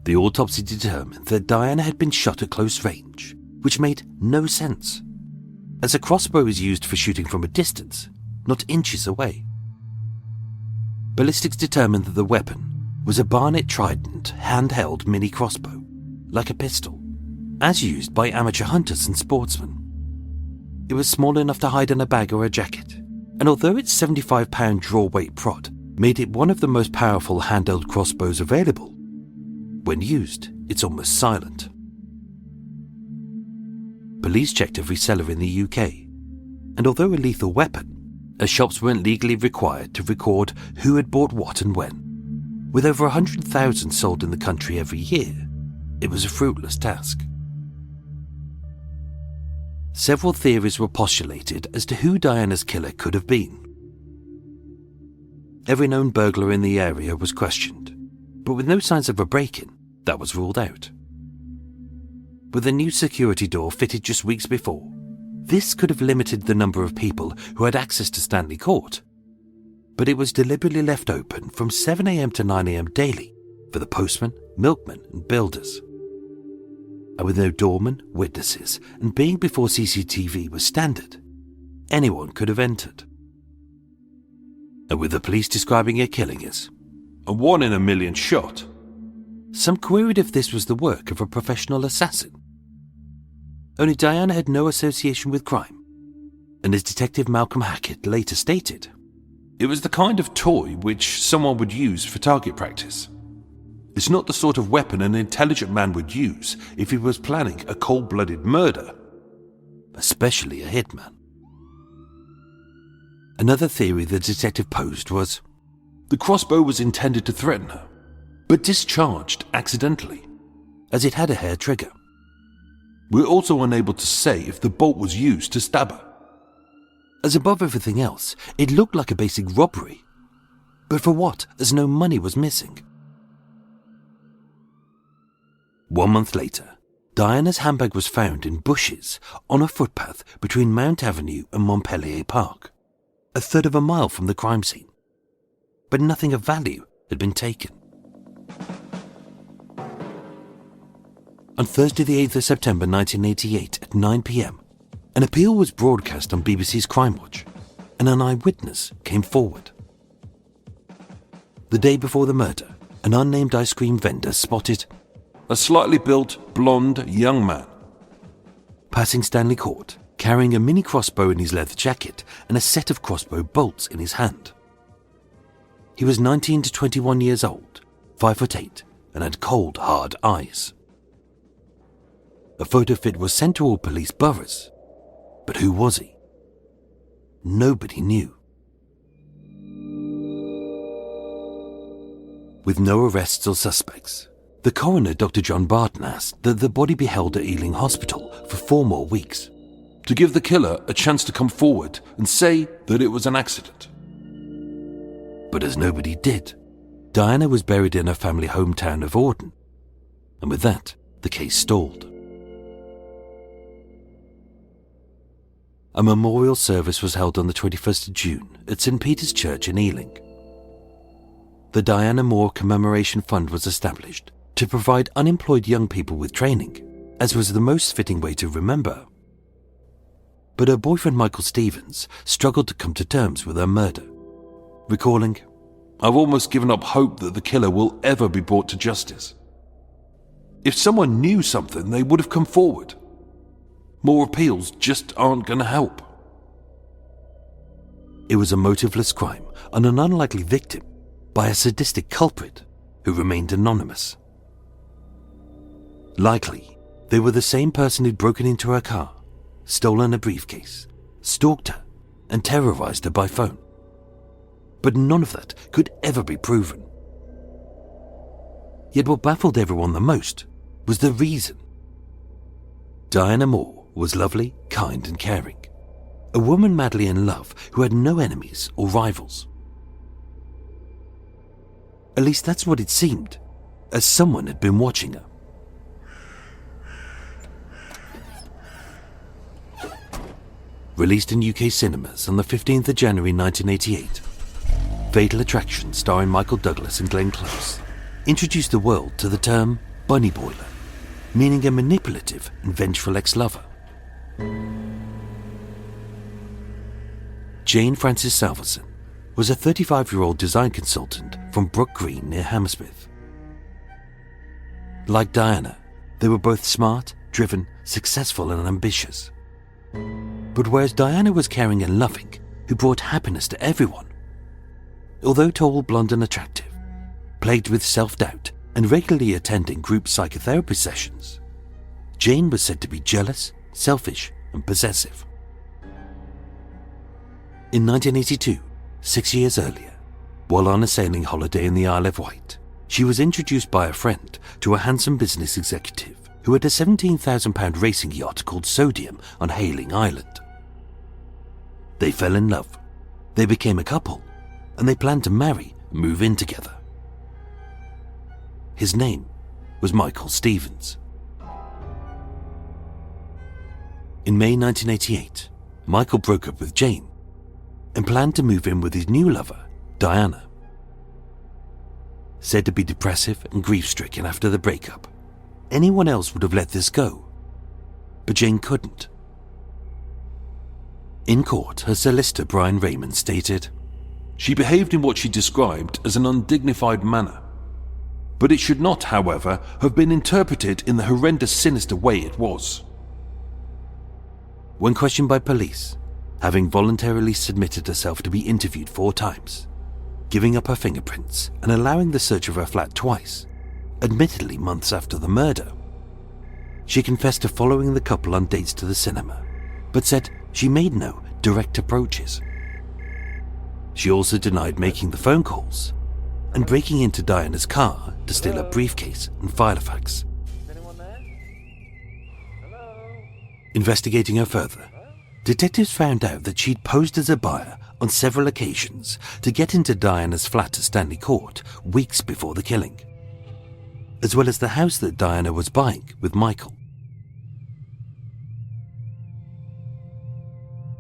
the autopsy determined that Diana had been shot at close range, which made no sense, as a crossbow is used for shooting from a distance, not inches away. Ballistics determined that the weapon was a Barnett Trident handheld mini crossbow, like a pistol, as used by amateur hunters and sportsmen. It was small enough to hide in a bag or a jacket, and although its 75-pound draw-weight prod made it one of the most powerful handheld crossbows available, when used, it's almost silent. Police checked every seller in the UK, and although a lethal weapon, as shops weren't legally required to record who had bought what and when, with over 100,000 sold in the country every year, it was a fruitless task. Several theories were postulated as to who Diana's killer could have been. Every known burglar in the area was questioned, but with no signs of a break-in, that was ruled out. With a new security door fitted just weeks before, this could have limited the number of people who had access to Stanley Court, but it was deliberately left open from 7 a.m. to 9 a.m. daily for the postmen, milkmen and builders. And with no doormen, witnesses, and being before CCTV was standard, anyone could have entered. And with the police describing her killing as a 1 in a million shot, some queried if this was the work of a professional assassin. Only Diana had no association with crime, and as Detective Malcolm Hackett later stated, it was the kind of toy which someone would use for target practice. It's not the sort of weapon an intelligent man would use if he was planning a cold-blooded murder, especially a hitman. Another theory the detective posed was the crossbow was intended to threaten her, but discharged accidentally, as it had a hair trigger. We're also unable to say if the bolt was used to stab her. As above everything else, it looked like a basic robbery. But for what, as no money was missing? 1 month later, Diana's handbag was found in bushes on a footpath between Mount Avenue and Montpellier Park, a third of a mile from the crime scene. But nothing of value had been taken. On Thursday the 8th of September 1988 at 9 p.m, an appeal was broadcast on BBC's Crime Watch, and an eyewitness came forward. The day before the murder, an unnamed ice cream vendor spotted a slightly built, blonde young man passing Stanley Court, carrying a mini crossbow in his leather jacket and a set of crossbow bolts in his hand. He was 19 to 21 years old, 5'8", and had cold, hard eyes. A photo fit was sent to all police boroughs, but who was he? Nobody knew. With no arrests or suspects, the coroner, Dr. John Barton, asked that the body be held at Ealing Hospital for 4 more weeks, to give the killer a chance to come forward and say that it was an accident. But as nobody did, Diana was buried in her family hometown of Auden, and with that, the case stalled. A memorial service was held on the 21st of June at St. Peter's Church in Ealing. The Diana Moore Commemoration Fund was established to provide unemployed young people with training, as was the most fitting way to remember. But her boyfriend Michael Stevens struggled to come to terms with her murder, recalling, "I've almost given up hope that the killer will ever be brought to justice. If someone knew something, they would have come forward. More appeals just aren't going to help." It was a motiveless crime on an unlikely victim by a sadistic culprit who remained anonymous. Likely, they were the same person who'd broken into her car, stolen a briefcase, stalked her, and terrorized her by phone. But none of that could ever be proven. Yet what baffled everyone the most was the reason. Diana Moore was lovely, kind, and caring. A woman madly in love who had no enemies or rivals. At least that's what it seemed, as someone had been watching her. Released in UK cinemas on the 15th of January 1988, Fatal Attraction, starring Michael Douglas and Glenn Close, introduced the world to the term bunny boiler, meaning a manipulative and vengeful ex-lover. Jane Frances Salverson was a 35-year-old design consultant from Brook Green near Hammersmith. Like Diana, they were both smart, driven, successful, and ambitious. But whereas Diana was caring and loving, who brought happiness to everyone, although tall, blonde, and attractive, plagued with self-doubt and regularly attending group psychotherapy sessions, Jane was said to be jealous, selfish, and possessive. In 1982, 6 years earlier, while on a sailing holiday in the Isle of Wight, she was introduced by a friend to a handsome business executive who had a £17,000 racing yacht called Sodium on Hayling Island. They fell in love, they became a couple, and they planned to marry and move in together. His name was Michael Stevens. In May 1988, Michael broke up with Jane and planned to move in with his new lover, Diana. Said to be depressive and grief-stricken after the breakup, anyone else would have let this go, but Jane couldn't. In court, her solicitor Brian Raymond stated, "She behaved in what she described as an undignified manner, but it should not, however, have been interpreted in the horrendous, sinister way it was." When questioned by police, having voluntarily submitted herself to be interviewed 4 times, giving up her fingerprints and allowing the search of her flat twice, admittedly months after the murder, she confessed to following the couple on dates to the cinema, but said she made no direct approaches. She also denied making the phone calls and breaking into Diana's car to steal a briefcase and Filofax. Investigating her further, detectives found out that she'd posed as a buyer on several occasions to get into Diana's flat at Stanley Court weeks before the killing. as well as the house that Diana was buying with Michael.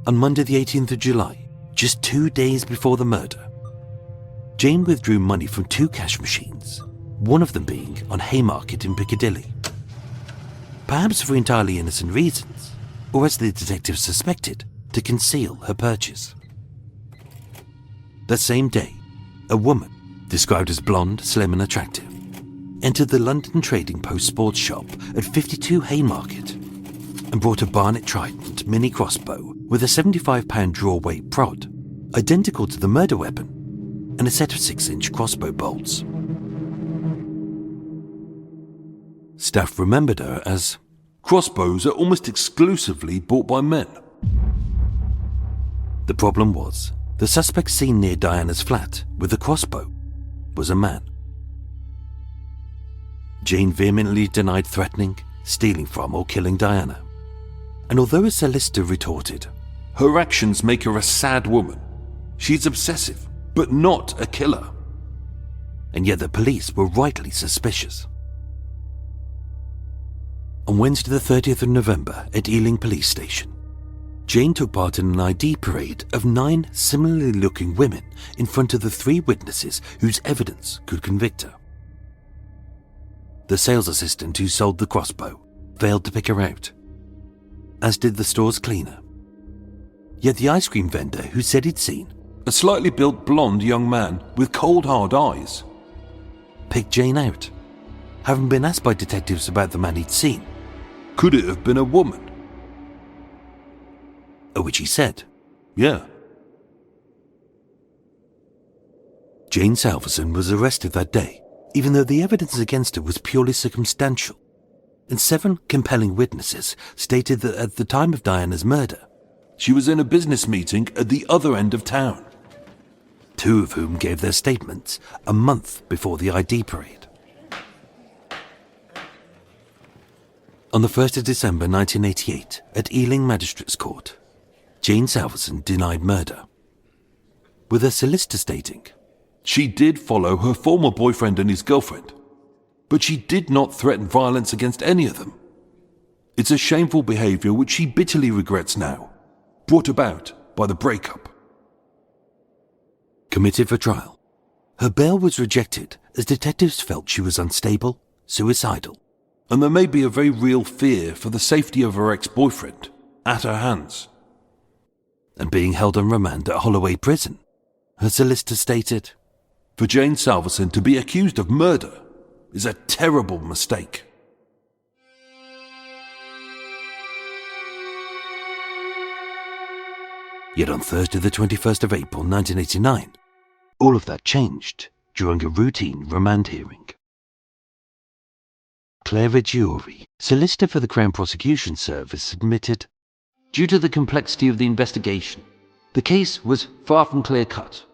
On Monday the 18th of July, just 2 days before the murder, Jane withdrew money from 2 cash machines, one of them being on Haymarket in Piccadilly. Perhaps for entirely innocent reasons, or as the detectives suspected, to conceal her purchase. That same day, a woman, described as blonde, slim and attractive, entered the London Trading Post sports shop at 52 Haymarket and brought a Barnett Trident mini crossbow with a 75-pound draw weight prod, identical to the murder weapon, and a set of 6-inch crossbow bolts. Staff remembered her as crossbows are almost exclusively bought by men. The problem was, the suspect seen near Diana's flat with the crossbow was a man. Jane vehemently denied threatening, stealing from or killing Diana. And although a solicitor retorted, her actions make her a sad woman. She's obsessive, but not a killer. And yet the police were rightly suspicious. On Wednesday the 30th of November at Ealing Police Station, Jane took part in an ID parade of 9 similarly looking women in front of the 3 witnesses whose evidence could convict her. The sales assistant who sold the crossbow failed to pick her out, as did the store's cleaner. Yet the ice cream vendor who said he'd seen a slightly built blonde young man with cold hard eyes picked Jane out, having been asked by detectives about the man he'd seen. Could it have been a woman? At which he said, yeah. Jane Salverson was arrested that day, even though the evidence against her was purely circumstantial, and 7 compelling witnesses stated that at the time of Diana's murder, she was in a business meeting at the other end of town. 2 of whom gave their statements a month before the ID parade. On the 1st of December 1988, at Ealing Magistrates Court, Jane Salverson denied murder, with her solicitor stating, she did follow her former boyfriend and his girlfriend, but she did not threaten violence against any of them. It's a shameful behavior which she bitterly regrets now, brought about by the breakup. Committed for trial, her bail was rejected as detectives felt she was unstable, suicidal, and there may be a very real fear for the safety of her ex-boyfriend at her hands. And being held on remand at Holloway Prison, her solicitor stated, for Jane Salverson to be accused of murder is a terrible mistake. Yet on Thursday the 21st of April 1989, all of that changed during a routine remand hearing. Claire Reggiuri, solicitor for the Crown Prosecution Service, admitted, due to the complexity of the investigation, the case was far from clear-cut.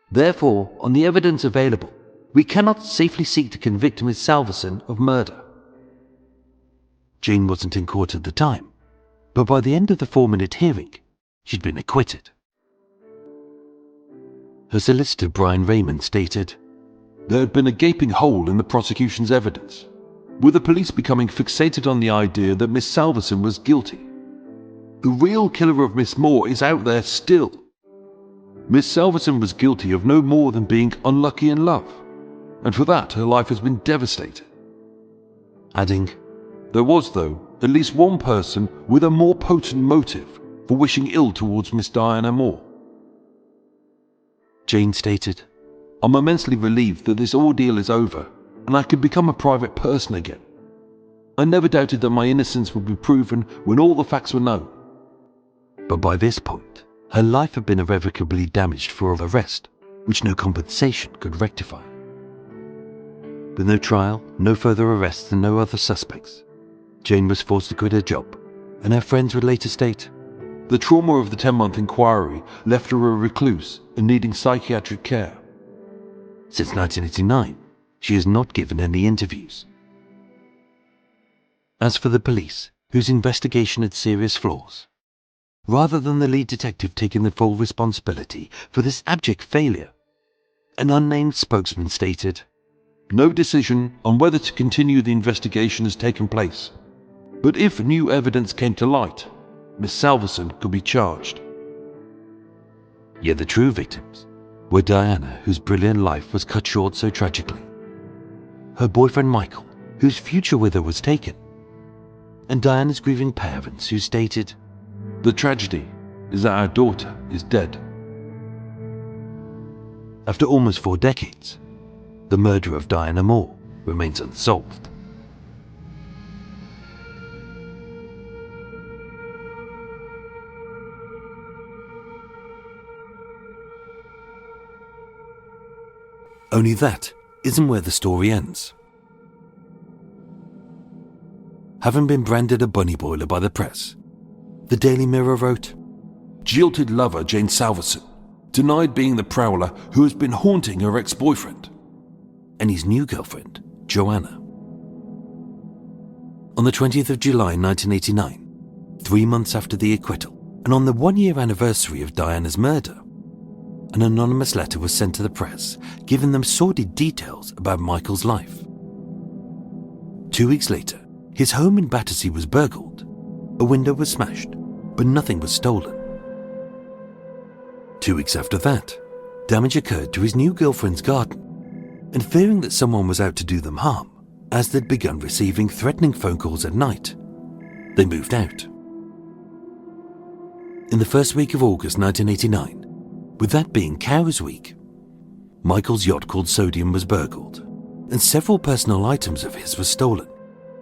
Therefore, on the evidence available, we cannot safely seek to convict Ms. Salverson of murder. Jane wasn't in court at the time, but by the end of the 4-minute hearing, she'd been acquitted. Her solicitor, Brian Raymond, stated, there had been a gaping hole in the prosecution's evidence, with the police becoming fixated on the idea that Miss Salverson was guilty. The real killer of Miss Moore is out there still. Miss Salverson was guilty of no more than being unlucky in love, and for that her life has been devastated. Adding, there was, though, at least one person with a more potent motive for wishing ill towards Miss Diana Moore. Jane stated, I'm immensely relieved that this ordeal is over and I could become a private person again. I never doubted that my innocence would be proven when all the facts were known. But by this point, her life had been irrevocably damaged for arrest, which no compensation could rectify. With no trial, no further arrests and no other suspects, Jane was forced to quit her job, and her friends would later state, the trauma of the 10-month inquiry left her a recluse and needing psychiatric care. Since 1989, she has not given any interviews. As for the police, whose investigation had serious flaws, rather than the lead detective taking the full responsibility for this abject failure, an unnamed spokesman stated, No decision on whether to continue the investigation has taken place. But if new evidence came to light, Miss Salverson could be charged. Yet the true victims were Diana, whose brilliant life was cut short so tragically, her boyfriend Michael, whose future with her was taken, and Diana's grieving parents, who stated, "The tragedy is that our daughter is dead." After almost 4 decades, the murder of Diana Moore remains unsolved. Only that isn't where the story ends. Having been branded a bunny boiler by the press, the Daily Mirror wrote, Jilted lover Jane Salverson denied being the prowler who has been haunting her ex-boyfriend and his new girlfriend, Joanna. On the 20th of July 1989, 3 months after the acquittal, and on the 1-year anniversary of Diana's murder, an anonymous letter was sent to the press, giving them sordid details about Michael's life. 2 weeks later, his home in Battersea was burgled. A window was smashed, but nothing was stolen. 2 weeks after that, damage occurred to his new girlfriend's garden, and fearing that someone was out to do them harm, as they'd begun receiving threatening phone calls at night, they moved out. In the first week of August 1989, with that being Cowes Week, Michael's yacht called Sodium was burgled, and several personal items of his were stolen,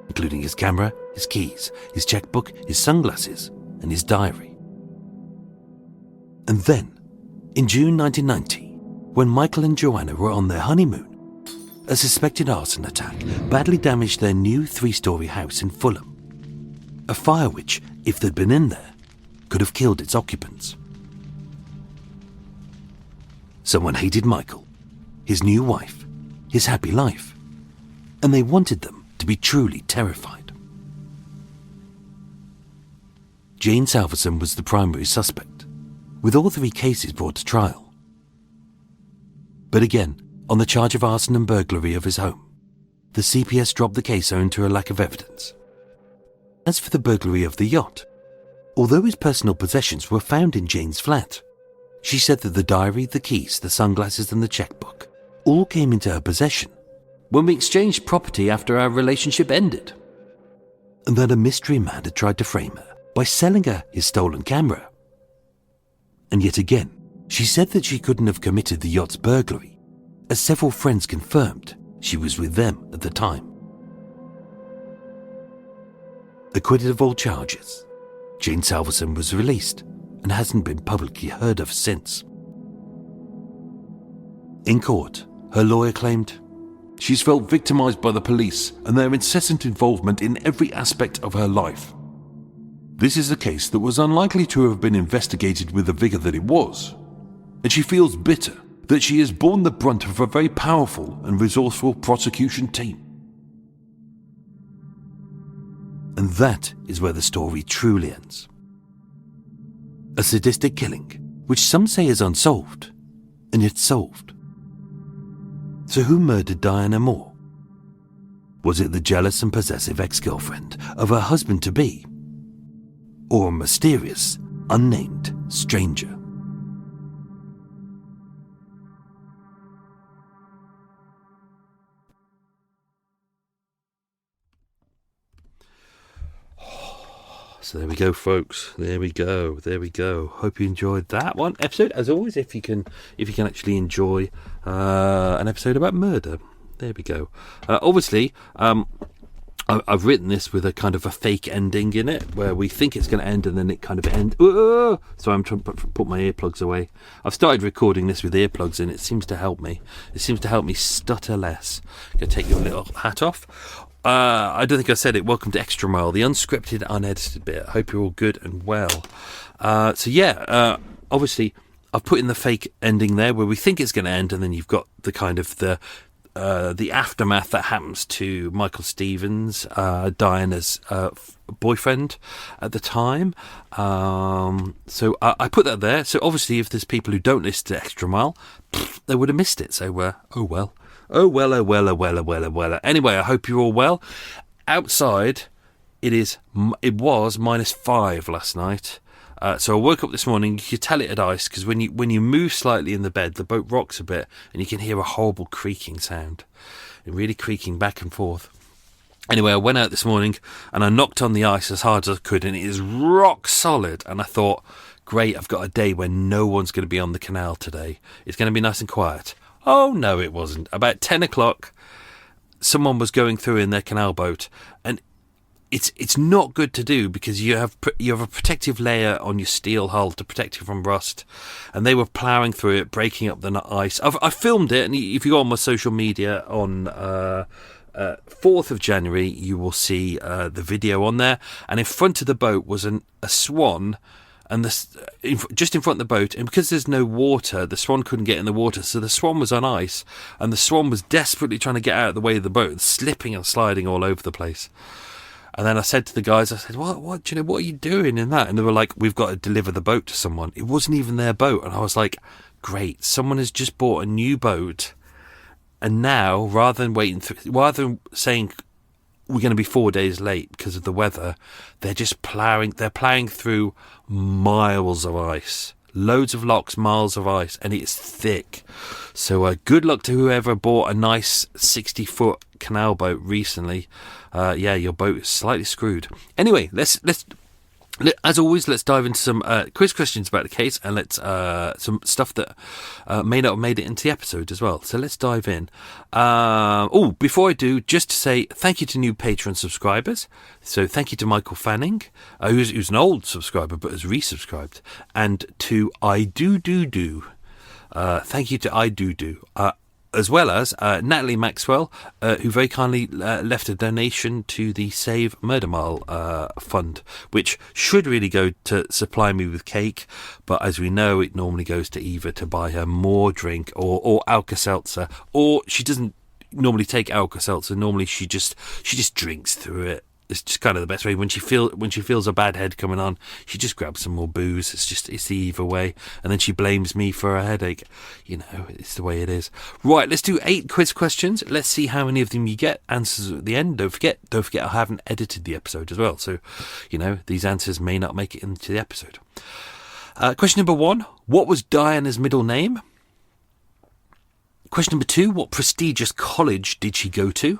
including his camera, his keys, his checkbook, his sunglasses, and his diary. And then, in June 1990, when Michael and Joanna were on their honeymoon, a suspected arson attack badly damaged their new 3-story house in Fulham. A fire which, if they'd been in there, could have killed its occupants. Someone hated Michael, his new wife, his happy life, and they wanted them to be truly terrified. Jane Salverson was the primary suspect, with all 3 cases brought to trial. But again, on the charge of arson and burglary of his home, the CPS dropped the case owing to a lack of evidence. As for the burglary of the yacht, although his personal possessions were found in Jane's flat, she said that the diary, the keys, the sunglasses and the checkbook all came into her possession when we exchanged property after our relationship ended, and that a mystery man had tried to frame her by selling her his stolen camera. And yet again, she said that she couldn't have committed the yacht's burglary, as several friends confirmed she was with them at the time. Acquitted of all charges, Jane Salverson was released and hasn't been publicly heard of since. In court, her lawyer claimed, "She's felt victimized by the police and their incessant involvement in every aspect of her life. This is a case that was unlikely to have been investigated with the vigor that it was, and she feels bitter that she has borne the brunt of a very powerful and resourceful prosecution team." And that is where the story truly ends. A sadistic killing, which some say is unsolved, and yet solved. So who murdered Diana Moore? Was it the jealous and possessive ex-girlfriend of her husband-to-be? Or a mysterious, unnamed stranger? So there we go, folks. There we go. Hope you enjoyed that one episode. As always, if you can actually enjoy an episode about murder, there we go. Obviously, I've written this with a kind of a fake ending in it, where we think it's going to end and then it kind of ends. So I'm trying to put my earplugs away. I've started recording this with earplugs in. It seems to help me. It seems to help me stutter less. I'm going to take your little hat off. I don't think I said it. Welcome to Extra Mile, the unscripted, unedited bit. I hope you're all good and well. Obviously, I've put in the fake ending there where we think it's going to end, and then you've got the kind of the aftermath that happens to Michael Stevens, Diana's boyfriend at the time. So I put that there. So obviously, if there's people who don't listen to Extra Mile, they would have missed it. So oh well. Oh well, oh well, oh well, oh well, oh well. Anyway, I hope you're all well. Outside, it was -5 last night. So I woke up this morning. You could tell it had ice because when you move slightly in the bed, the boat rocks a bit, and you can hear a horrible creaking sound, and really creaking back and forth. Anyway, I went out this morning and I knocked on the ice as hard as I could, and it is rock solid. And I thought, great, I've got a day when no one's going to be on the canal today. It's going to be nice and quiet. Oh, no, it wasn't. About 10 o'clock, someone was going through in their canal boat, and it's not good to do because you have a protective layer on your steel hull to protect you from rust, and they were ploughing through it, breaking up the ice. I filmed it, and if you go on my social media on 4th of January, you will see the video on there. And in front of the boat was a swan, and just in front of the boat. And because there's no water, the swan couldn't get in the water, so the swan was on ice, and the swan was desperately trying to get out of the way of the boat, slipping and sliding all over the place. And then I said to the guys, I said, what are you doing in that? And they were like, we've got to deliver the boat to someone. It wasn't even their boat. And I was like, great, someone has just bought a new boat. And now, rather than saying we're going to be 4 days late because of the weather, they're just ploughing through miles of ice. Loads of locks, miles of ice, and it's thick. So good luck to whoever bought a nice 60-foot canal boat recently. Your boat is slightly screwed. Anyway, let's as always, let's dive into some quiz questions about the case, and let's some stuff that may not have made it into the episode as well. So let's dive in. Before I do, just to say thank you to new Patreon subscribers. So thank you to Michael Fanning, who's an old subscriber but has resubscribed, and to I Do. Thank you to I Do. As well as Natalie Maxwell, who very kindly left a donation to the Save Murder Mile fund, which should really go to supply me with cake, but as we know, it normally goes to Eva to buy her more drink or Alka-Seltzer, or she doesn't normally take Alka-Seltzer. Normally, she just drinks through it. It's just kind of the best way. When she feels a bad head coming on, she just grabs some more booze. It's the Eva way, and then she blames me for a headache. You know, it's the way it is. Right, let's do 8 quiz questions. Let's see how many of them you get. Answers at the end. Don't forget, I haven't edited the episode as well, so you know these answers may not make it into the episode. Question number 1: what was Diana's middle name? Question number 2: what prestigious college did she go to?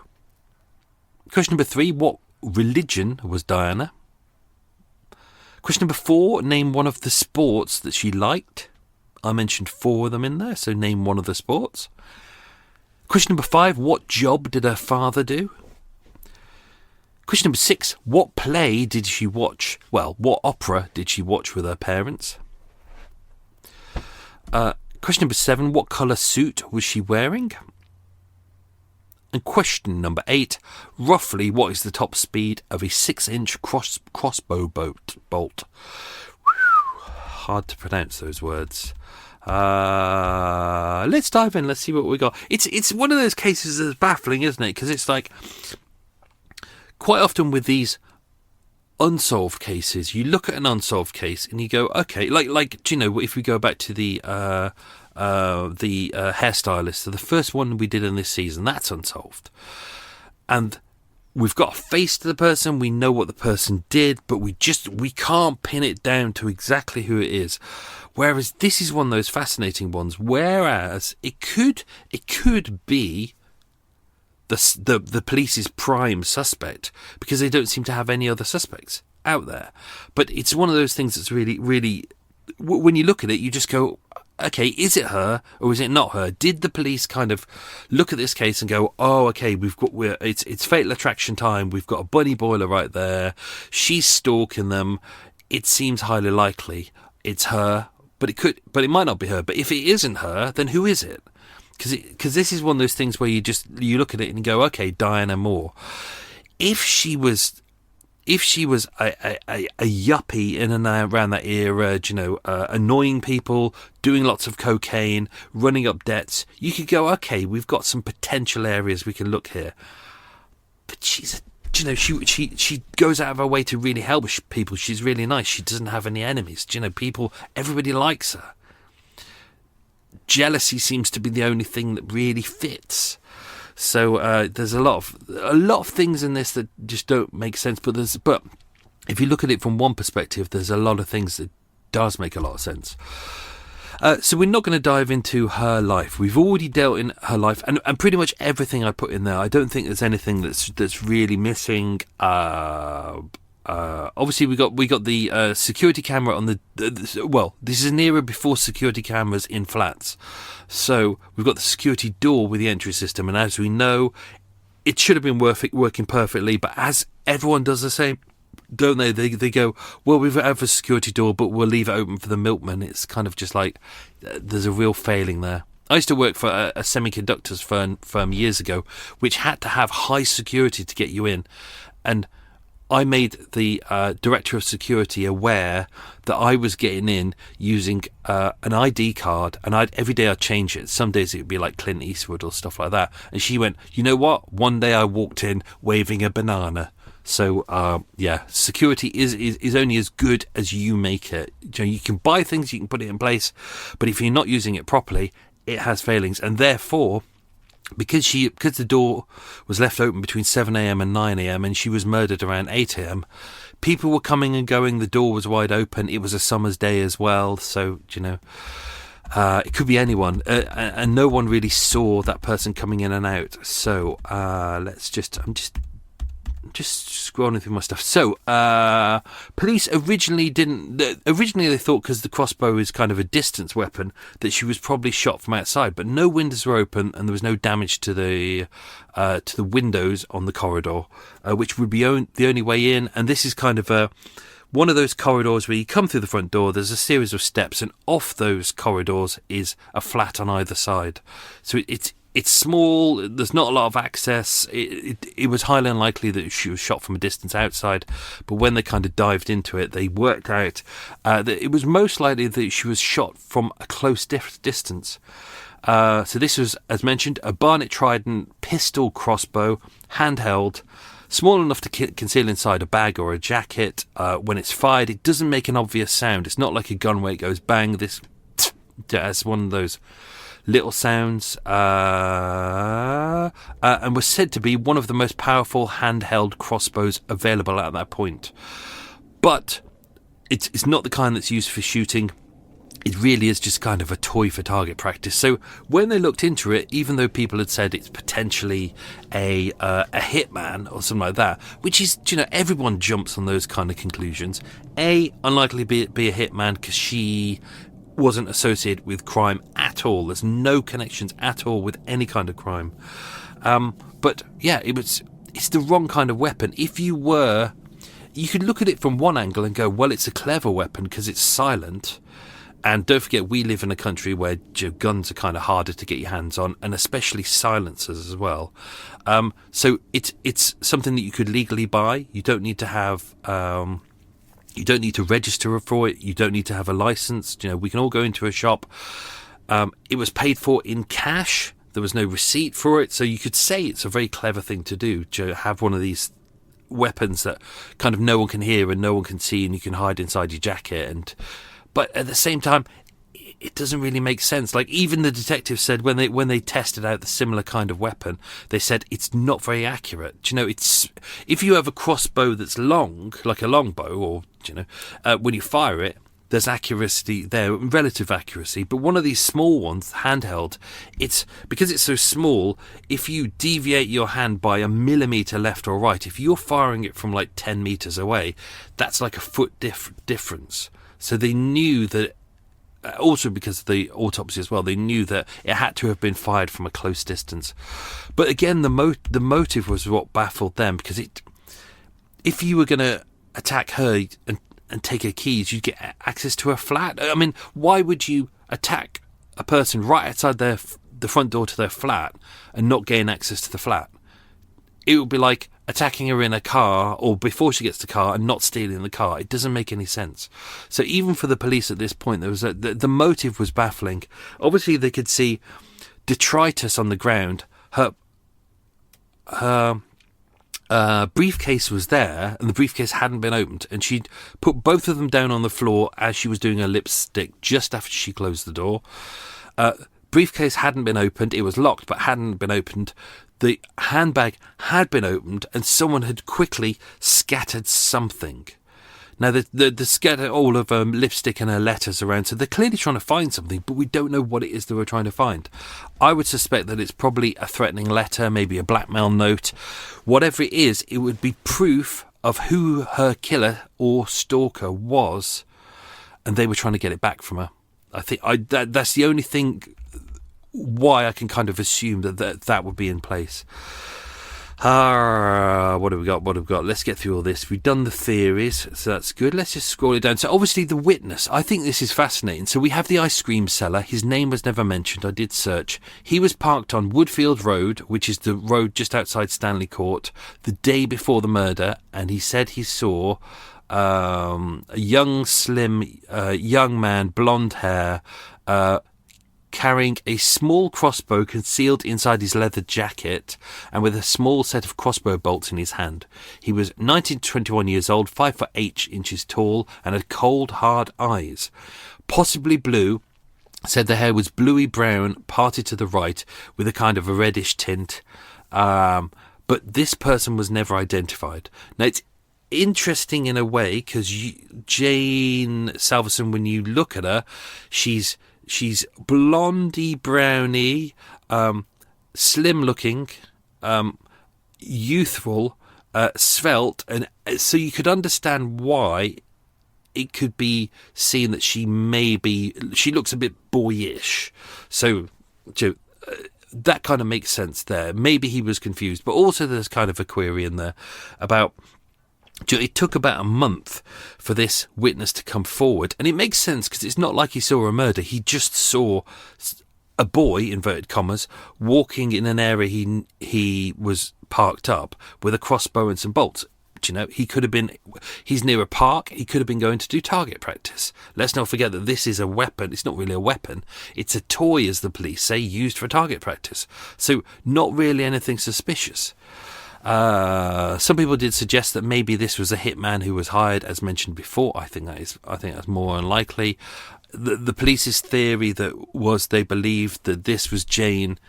Question number 3: what religion was Diana? Question number 4: name one of the sports that she liked. I mentioned 4 of them in there, so name one of the sports. Question number 5: what job did her father do? Question number 6: what play did she watch? Well, what opera did she watch with her parents? Question number 7: what colour suit was she wearing? And question number 8: roughly what is the top speed of a 6-inch crossbow bolt? Hard to pronounce those words. Let's dive in. Let's see what we got. It's one of those cases that's baffling, isn't it? Because it's like quite often with these unsolved cases, you look at an unsolved case and you go, okay, like do you know, if we go back to the hairstylist, so the first one we did in this season, that's unsolved, and we've got a face to the person, we know what the person did, but we can't pin it down to exactly who it is. Whereas this is one of those fascinating ones, whereas it could be the police's prime suspect, because they don't seem to have any other suspects out there. But it's one of those things that's really, really, when you look at it, you just go, okay, is it her or is it not her? Did the police kind of look at this case and go, oh, okay, it's fatal attraction time. We've got a bunny boiler right there. She's stalking them. It seems highly likely it's her, but it might not be her. But if it isn't her, then who is it? Because this is one of those things where you look at it and go, okay, Diana Moore. If she was a yuppie in and around that era, annoying people, doing lots of cocaine, running up debts, you could go, okay, we've got some potential areas we can look here. But she's she goes out of her way to really help people. She's really nice. She doesn't have any enemies. Everybody likes her. jealousy seems to be the only thing that really fits. So there's a lot of things in this that just don't make sense. But if you look at it from one perspective, there's a lot of things that does make a lot of sense. So we're not going to dive into her life. We've already dealt in her life, and pretty much everything I put in there. I don't think there's anything that's really missing. Obviously, we got the security camera on the well. This is an era before security cameras in flats, so we've got the security door with the entry system, and as we know, it should have been working perfectly. But as everyone does the same, don't they? They go, well, we've got a security door, but we'll leave it open for the milkman. It's kind of just like there's a real failing there. I used to work for a semiconductors firm years ago, which had to have high security to get you in, and I made the director of security aware that I was getting in using an ID card, and every day I'd change it. Some days it would be like Clint Eastwood or stuff like that. And she went, you know what? One day I walked in waving a banana. So, security is only as good as you make it. You can buy things, you can put it in place, but if you're not using it properly, it has failings. And therefore, because the door was left open between 7 a.m. and 9 a.m. and she was murdered around 8 a.m., people were coming and going. The door was wide open. It was a summer's day as well. So, it could be anyone. And no one really saw that person coming in and out. So, I'm just scrolling through my stuff. So, police originally they thought, because the crossbow is kind of a distance weapon, that she was probably shot from outside, but no windows were open and there was no damage to the windows on the corridor, which would be the only way in. And this is kind of one of those corridors where you come through the front door, there's a series of steps, and off those corridors is a flat on either side. So it's small, there's not a lot of access. It was highly unlikely that she was shot from a distance outside, but when they kind of dived into it, they worked out that it was most likely that she was shot from a close distance. So this was, as mentioned, a Barnett Trident pistol crossbow, handheld, small enough to conceal inside a bag or a jacket. When it's fired, it doesn't make an obvious sound. It's not like a gun where it goes bang. This has one of those little sounds, and was said to be one of the most powerful handheld crossbows available at that point. But it's not the kind that's used for shooting. It really is just kind of a toy for target practice. So when they looked into it, even though people had said it's potentially a hitman or something like that, which is, everyone jumps on those kind of conclusions. Unlikely to be a hitman because she wasn't associated with crime at all. There's no connections at all with any kind of crime. But yeah, it's the wrong kind of weapon. You could look at it from one angle and go, well, it's a clever weapon because it's silent. And don't forget, we live in a country where guns are kind of harder to get your hands on, and especially silencers as well. So it's something that you could legally buy. You don't need to have you don't need to register for it. You don't need to have a license. We can all go into a shop. It was paid for in cash. There was no receipt for it. So you could say it's a very clever thing to do, to have one of these weapons that kind of no one can hear and no one can see, and you can hide inside your jacket. But at the same time, it doesn't really make sense. Like, even the detectives said when they tested out the similar kind of weapon, they said it's not very accurate. It's if you have a crossbow that's long, like a longbow, or when you fire it, there's accuracy there, relative accuracy. But one of these small ones, handheld, because it's so small, if you deviate your hand by a millimeter left or right, if you're firing it from like 10 meters away, that's like a foot difference. So they knew that, also because of the autopsy as well, they knew that it had to have been fired from a close distance. But again, the motive was what baffled them, because if you were going to attack her and take her keys, you'd get access to her flat. I mean, why would you attack a person right outside the front door to their flat and not gain access to the flat? It would be like attacking her in a car or before she gets to the car and not stealing the car. It doesn't make any sense. So even for the police at this point, there was the motive was baffling. Obviously, they could see detritus on the ground. Her briefcase was there, and the briefcase hadn't been opened, and she'd put both of them down on the floor as she was doing her lipstick just after she closed the door. briefcase hadn't been opened. It was locked, but hadn't been opened. The handbag had been opened, and someone had quickly scattered something. Now, the scatter all of lipstick and her letters around, so they're clearly trying to find something, but we don't know what it is they were trying to find. I would suspect that it's probably a threatening letter, maybe a blackmail note. Whatever it is, it would be proof of who her killer or stalker was, and they were trying to get it back from her. I think that's the only thing why I can kind of assume that would be in place. What have we got? Let's get through all this. We've done the theories, so that's good. Let's just scroll it down. So obviously the witness, I think this is fascinating. So we have the ice cream seller. His name was never mentioned. I did search. He was parked on Woodfield Road, which is the road just outside Stanley Court, the day before the murder, and he said he saw a young, slim, young man, blonde hair, carrying a small crossbow concealed inside his leather jacket and with a small set of crossbow bolts in his hand. He was 19 to 21 years old, 5 foot 8 inches tall, and had cold, hard eyes. Possibly blue, said the hair was bluey brown, parted to the right, with a kind of a reddish tint. But this person was never identified. Now, it's interesting in a way, because Jane Salverson, when you look at her, she's blondie, brownie, slim looking, youthful, svelte, and so you could understand why it could be seen that she looks a bit boyish. So that kind of makes sense there. Maybe he was confused, but also there's kind of a query in there about. It took about a month for this witness to come forward, and it makes sense because it's not like he saw a murder. He just saw a boy, inverted commas, walking in an area he was parked up with a crossbow and some bolts. He could have been, he's near a park, he could have been going to do target practice. Let's not forget that this is a weapon. It's not really a weapon. It's a toy, as the police say, used for target practice. So not really anything suspicious. Some people did suggest that maybe this was a hitman who was hired, as mentioned before. I think that's more unlikely. The police's theory was they believed that this was Jane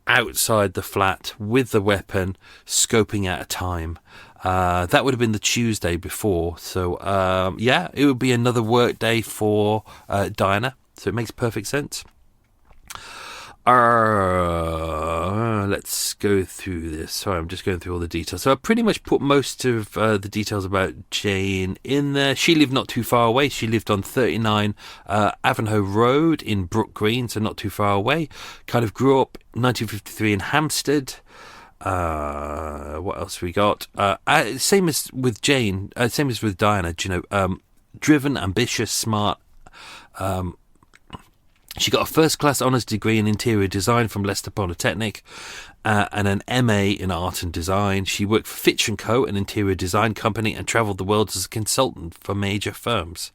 outside the flat with the weapon, scoping out a time. That would have been the Tuesday before. So, it would be another work day for Diana. So it makes perfect sense. Let's go through this. Sorry, I'm just going through all the details. So I pretty much put most of the details about Jane in there. She lived not too far away. She lived on 39 Avanhoe Road in Brook Green, so not too far away. Kind of grew up 1953 in Hampstead. What else we got? Same as with Jane. Same as with Diana. Driven, ambitious, smart. She got a first-class honours degree in interior design from Leicester Polytechnic and an MA in art and design. She worked for Fitch & Co., an interior design company, and travelled the world as a consultant for major firms.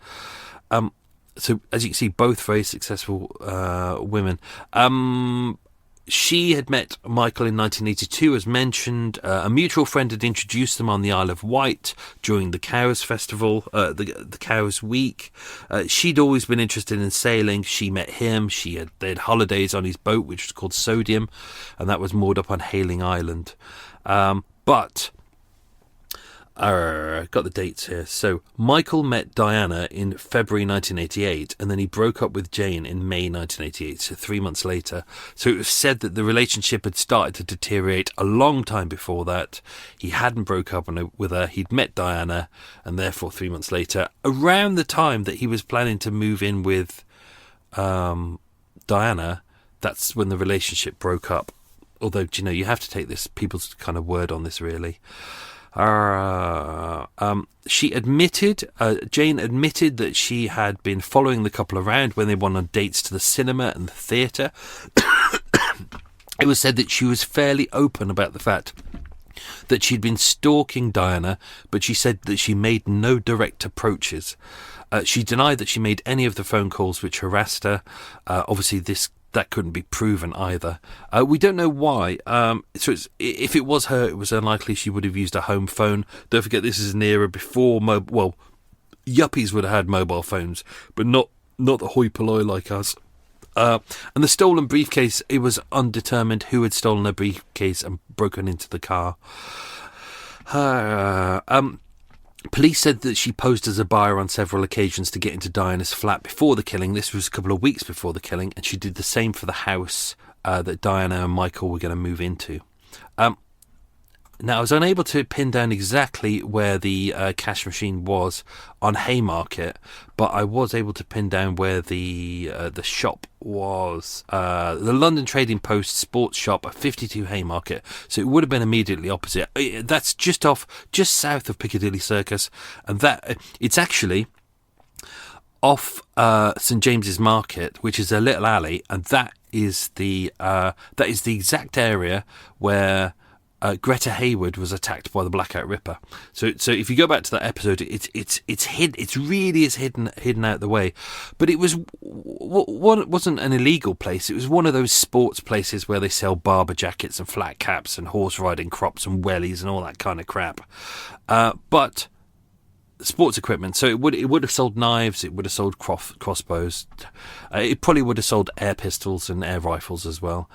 So, as you can see, both very successful women. She had met Michael in 1982, as mentioned. A mutual friend had introduced them on the Isle of Wight during the Cowes Festival, the Cowes Week. She'd always been interested in sailing. She met him. They had holidays on his boat, which was called Sodium, and that was moored up on Hayling Island. Got the dates here. So Michael met Diana in February 1988, and then he broke up with Jane in May 1988, so 3 months later. So it was said that the relationship had started to deteriorate a long time before that. He hadn't broke up with her. He'd met Diana, and therefore 3 months later, around the time that he was planning to move in with Diana, that's when the relationship broke up. Although, you have to take this people's kind of word on this, really. She admitted, Jane admitted that she had been following the couple around when they went on dates to the cinema and the theatre. It was said that she was fairly open about the fact that she'd been stalking Diana, but she said that she made no direct approaches. She denied that she made any of the phone calls which harassed her. Obviously, that couldn't be proven either. We don't know why. If it was her, it was unlikely she would have used a home phone. Don't forget, this is an era before yuppies would have had mobile phones, but not the hoi polloi like us. And the stolen briefcase, it was undetermined who had stolen her briefcase and broken into the car. Police said that she posed as a buyer on several occasions to get into Diana's flat before the killing. This was a couple of weeks before the killing, and she did the same for the house that Diana and Michael were going to move into. Now, I was unable to pin down exactly where the cash machine was on Haymarket, but I was able to pin down where the shop was. The London Trading Post sports shop at 52 Haymarket, so it would have been immediately opposite. That's just south of Piccadilly Circus, and that it's actually off St James's Market, which is a little alley, and that is the exact area where Greta Hayward was attacked by the Blackout Ripper. So if you go back to that episode, it's hidden. It's really is hidden out the way. But it wasn't an illegal place. It was one of those sports places where they sell barber jackets and flat caps and horse riding crops and wellies and all that kind of crap. But sports equipment. So it would have sold knives. It would have sold crossbows. It probably would have sold air pistols and air rifles as well.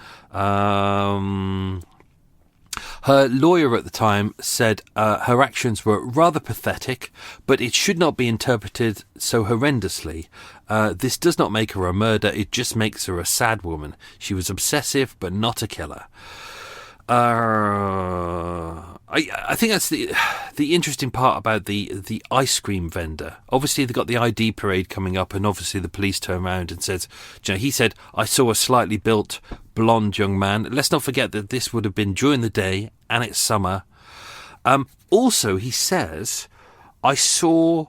Her lawyer at the time said her actions were rather pathetic, but it should not be interpreted so horrendously. This does not make her a murderer, it just makes her a sad woman. She was obsessive, but not a killer. I think that's the interesting part about the ice cream vendor. Obviously, they've got the ID parade coming up, and obviously the police turn around and says, he said, I saw a slightly built, blonde young man. Let's not forget that this would have been during the day, and it's summer. Also, he says, I saw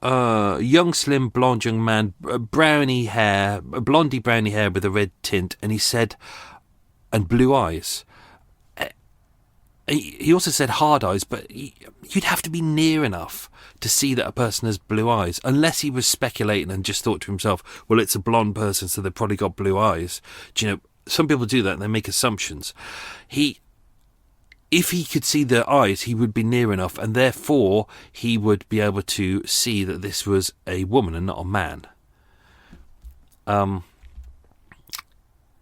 a young, slim, blonde young man, blondie browny hair with a red tint, and he said, and blue eyes. He also said hard eyes, but you'd have to be near enough to see that a person has blue eyes, unless he was speculating and just thought to himself, well, it's a blonde person, so they've probably got blue eyes. Some people do that and they make assumptions. If he could see their eyes, he would be near enough, and therefore he would be able to see that this was a woman and not a man.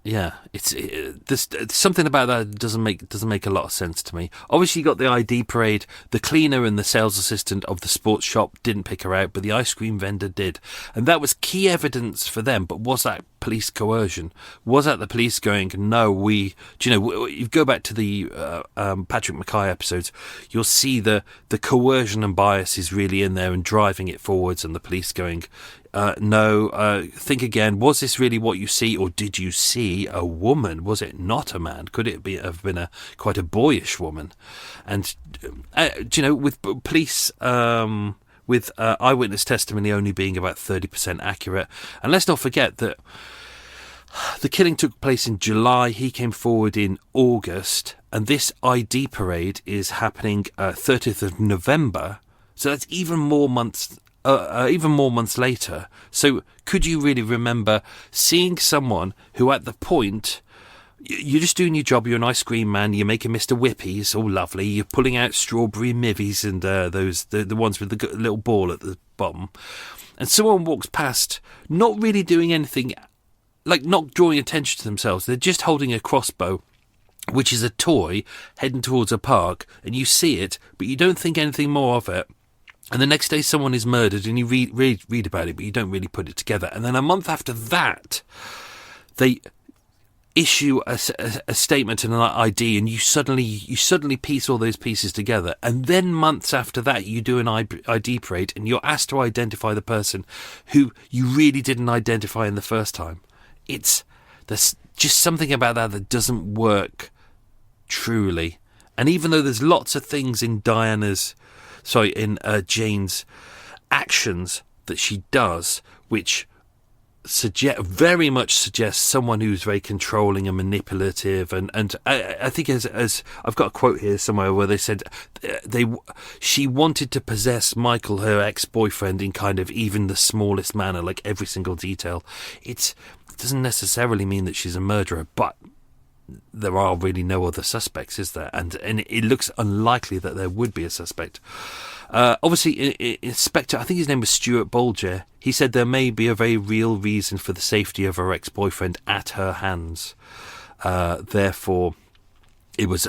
Yeah, there's something about that doesn't make a lot of sense to me. Obviously, you got the ID parade. The cleaner and the sales assistant of the sports shop didn't pick her out, but the ice cream vendor did, and that was key evidence for them. But was that police coercion? Was that the police going, no, you go back to the Patrick Mackay episodes, you'll see the coercion and bias is really in there and driving it forwards, and the police going, no, think again. Was this really what you see, or did you see a woman? Was it not a man? Could it have been quite a boyish woman? And with police, with eyewitness testimony only being about 30% accurate, and let's not forget that the killing took place in July. He came forward in August, and this ID parade is happening 30th of November. So that's even more months later. So could you really remember seeing someone who at the point, you're just doing your job, you're an ice cream man, you're making Mr. Whippies, all lovely, you're pulling out strawberry mivies and the ones with the little ball at the bottom, and someone walks past not really doing anything, like not drawing attention to themselves, they're just holding a crossbow, which is a toy, heading towards a park, and you see it, but you don't think anything more of it. And the next day someone is murdered and you read about it, but you don't really put it together. And then a month after that, they issue a statement and an ID, and you suddenly piece all those pieces together. And then months after that, you do an ID parade and you're asked to identify the person who you really didn't identify in the first time. There's just something about that doesn't work truly. And even though there's lots of things in Jane's actions that she does, which very much suggests someone who's very controlling and manipulative, and I think as I've got a quote here somewhere where they said she wanted to possess Michael, her ex-boyfriend, in kind of even the smallest manner, like every single detail. It doesn't necessarily mean that she's a murderer, but there are really no other suspects, is there? And it looks unlikely that there would be a suspect. Obviously, Inspector, I think his name was Stuart Bolger, he said there may be a very real reason for the safety of her ex-boyfriend at her hands. Therefore, it was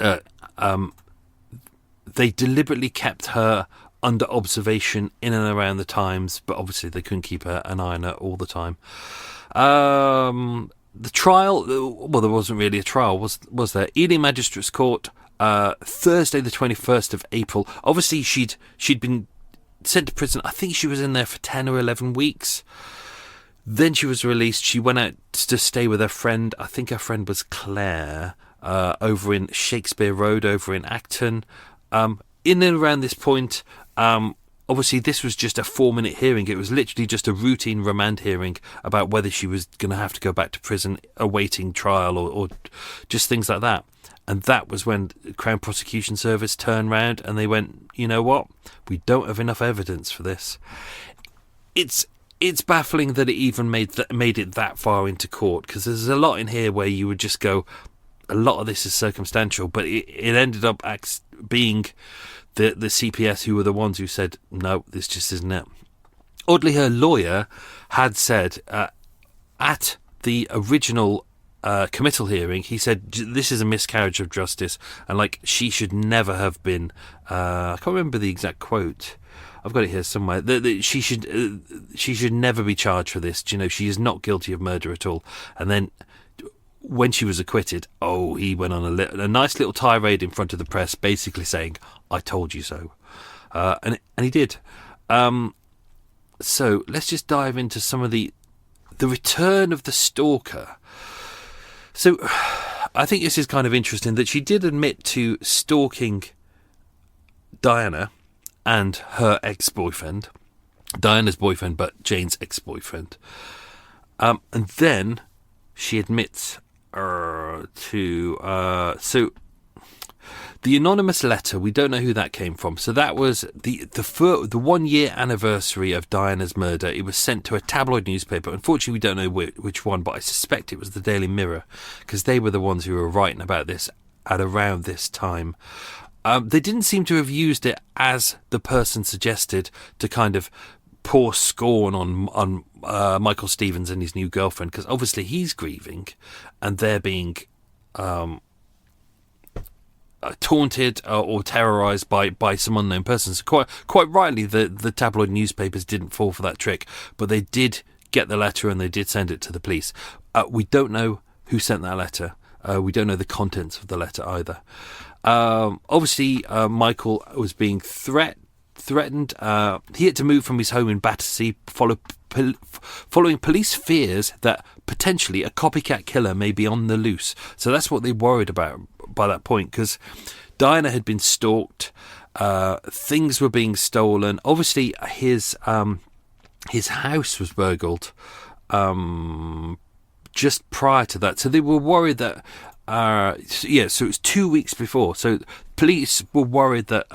they deliberately kept her under observation in and around the times, but obviously they couldn't keep an eye on her all the time. The trial, well, there wasn't really a trial, was there? Ealing Magistrates Court, Thursday the 21st of April. Obviously, she'd been sent to prison. I think she was in there for 10 or 11 weeks. Then she was released. She went out to stay with her friend. I think her friend was Claire, over in Shakespeare Road, over in Acton. In and around this point, obviously this was just a 4-minute hearing. It was literally just a routine remand hearing about whether she was going to have to go back to prison awaiting trial or just things like that. And that was when the Crown Prosecution Service turned round and they went, you know what? We don't have enough evidence for this. It's baffling that it even made it that far into court, because there's a lot in here where you would just go, a lot of this is circumstantial, but it ended up being the CPS who were the ones who said, no, this just isn't it. Oddly, her lawyer had said at the original committal hearing, he said this is a miscarriage of justice, and like she should never have been. I can't remember the exact quote. I've got it here somewhere. She should never be charged for this. You know, she is not guilty of murder at all. And then when she was acquitted, he went on a nice little tirade in front of the press, basically saying, "I told you so," and he did. So let's just dive into some of the return of the stalker. So I think this is kind of interesting that she did admit to stalking Diana and her ex-boyfriend, Diana's boyfriend, but Jane's ex-boyfriend. And then she admits so the anonymous letter, we don't know who that came from. So that was the 1 year anniversary of Diana's murder. It was sent to a tabloid newspaper. Unfortunately, we don't know which one, but I suspect it was the Daily Mirror, because they were the ones who were writing about this at around this time. They didn't seem to have used it, as the person suggested, to kind of pour scorn on Michael Stevens and his new girlfriend, because obviously he's grieving and they're being taunted or terrorised by some unknown persons. Quite rightly, the tabloid newspapers didn't fall for that trick, but they did get the letter and they did send it to the police. We don't know who sent that letter. We don't know the contents of the letter either. Obviously, Michael was being threatened. He had to move from his home in Battersea following police fears that potentially a copycat killer may be on the loose. So that's what they worried about by that point, because Diana had been stalked, things were being stolen. Obviously, his house was burgled just prior to that. So they were worried that so it was 2 weeks before. So police were worried that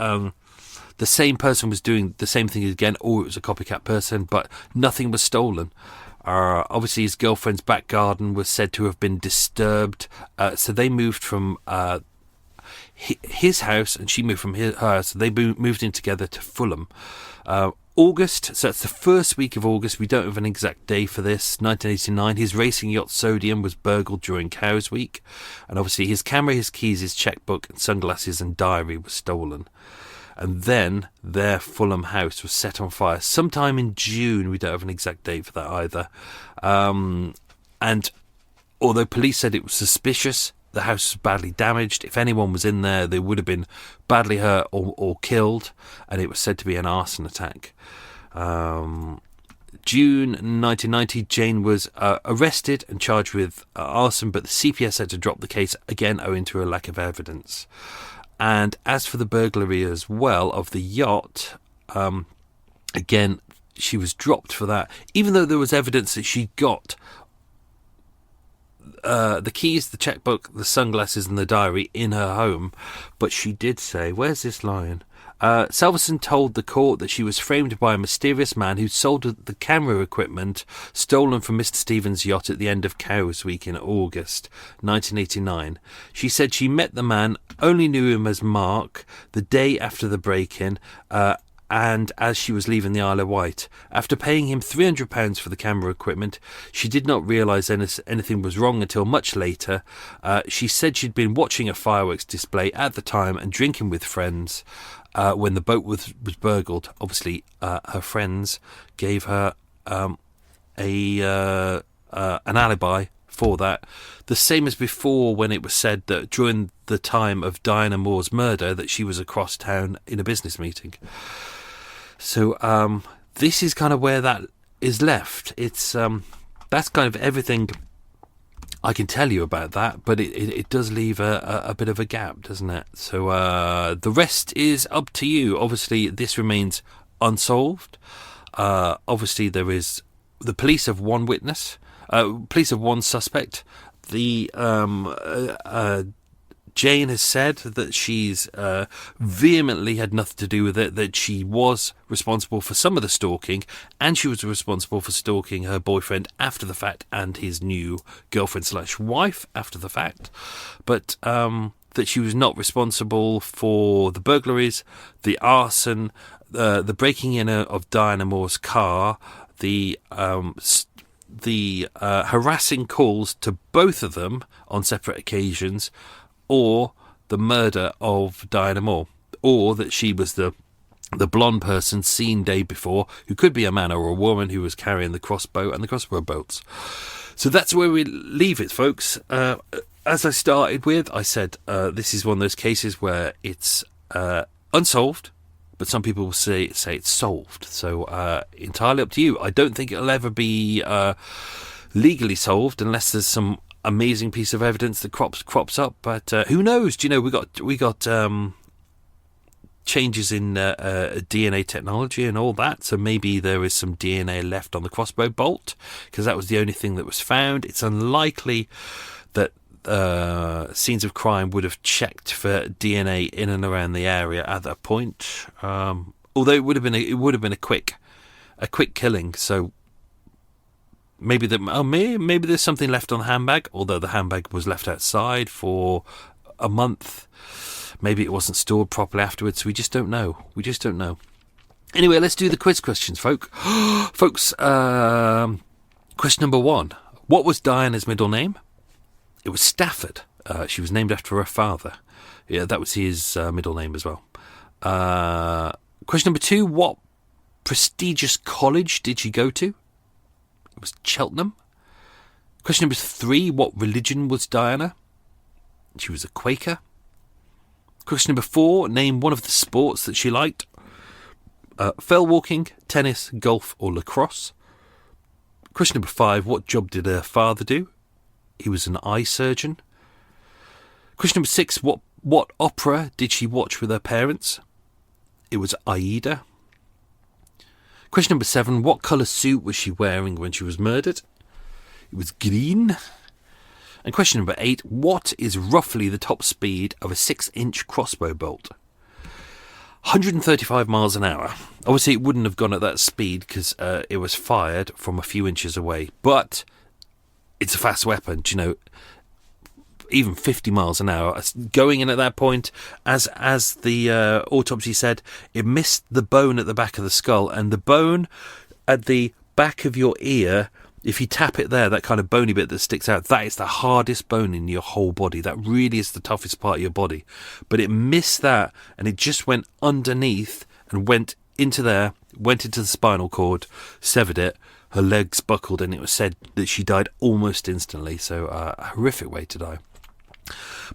the same person was doing the same thing again, or it was a copycat person, but nothing was stolen. Obviously, his girlfriend's back garden was said to have been disturbed, so they moved from his house, and she moved from her house. So they moved in together to Fulham. August, so that's the first week of August. We don't have an exact day for this. 1989, his racing yacht Sodium was burgled during Cows Week, and obviously his camera, his keys, his checkbook, sunglasses, and diary were stolen. And then their Fulham house was set on fire sometime in June. We don't have an exact date for that either. And although police said it was suspicious, the house was badly damaged. If anyone was in there, they would have been badly hurt or killed. And it was said to be an arson attack. June 1990, Jane was arrested and charged with arson, but the CPS had to drop the case again owing to a lack of evidence. And as for the burglary as well of the yacht, again, she was dropped for that, even though there was evidence that she got the keys, the checkbook, the sunglasses and the diary in her home. But she did say, where's this line? Salverson told the court that she was framed by a mysterious man who sold the camera equipment stolen from Mr. Stevens' yacht at the end of Cows Week in August 1989. She said she met the man, only knew him as Mark, the day after the break-in, and as she was leaving the Isle of Wight. After paying him £300 for the camera equipment, she did not realise anything was wrong until much later. She said she'd been watching a fireworks display at the time and drinking with friends when the boat was burgled. Obviously, her friends gave her an alibi for that. The same as before, when it was said that during the time of Diana Moore's murder that she was across town in a business meeting. So this is kind of where that is left. It's that's kind of everything I can tell you about that, but it does leave a bit of a gap, doesn't it? So the rest is up to you. Obviously, this remains unsolved. Obviously, there is the police have one witness, police have one suspect. The Jane has said that she's vehemently had nothing to do with it, that she was responsible for some of the stalking, and she was responsible for stalking her boyfriend after the fact and his new girlfriend/wife after the fact, but that she was not responsible for the burglaries, the arson, the breaking in of Diana Moore's car, the harassing calls to both of them on separate occasions, or the murder of Diana Moore, or that she was the blonde person seen day before, who could be a man or a woman, who was carrying the crossbow and the crossbow bolts. So that's where we leave it, folks. As I started with, I said this is one of those cases where it's unsolved, but some people will say it's solved. So entirely up to you. I don't think it'll ever be legally solved unless there's some amazing piece of evidence that crops up, but who knows? Do you know, we got changes in DNA technology and all that, so maybe there is some DNA left on the crossbow bolt, because that was the only thing that was found. It's unlikely that scenes of crime would have checked for DNA in and around the area at that point, although it would have been a quick killing, so maybe there's something left on the handbag, although the handbag was left outside for a month. Maybe it wasn't stored properly afterwards. We just don't know. Anyway, let's do the quiz questions, folks. Question number 1. What was Diana's middle name? It was Stafford. She was named after her father. Yeah, that was his middle name as well. Question number 2. What prestigious college did she go to? It was Cheltenham. Question number 3. What religion was Diana? She was a Quaker. Question number 4. Name one of the sports that she liked. Fell walking, tennis, golf or lacrosse. Question number 5. What job did her father do? He was an eye surgeon. Question number 6. What opera did she watch with her parents? It was Aida. Question number 7. What colour suit was she wearing when she was murdered? It was green. And question number 8. What is roughly the top speed of a 6-inch crossbow bolt? 135 miles an hour. Obviously, it wouldn't have gone at that speed because it was fired from a few inches away. But it's a fast weapon, do you know? Even 50 miles an hour going in at that point, as the autopsy said, it missed the bone at the back of the skull, and the bone at the back of your ear, if you tap it there, that kind of bony bit that sticks out, that is the hardest bone in your whole body. That really is the toughest part of your body. But it missed that, and it just went underneath and went into there, went into the spinal cord, severed it. Her legs buckled, and it was said that she died almost instantly. So a horrific way to die.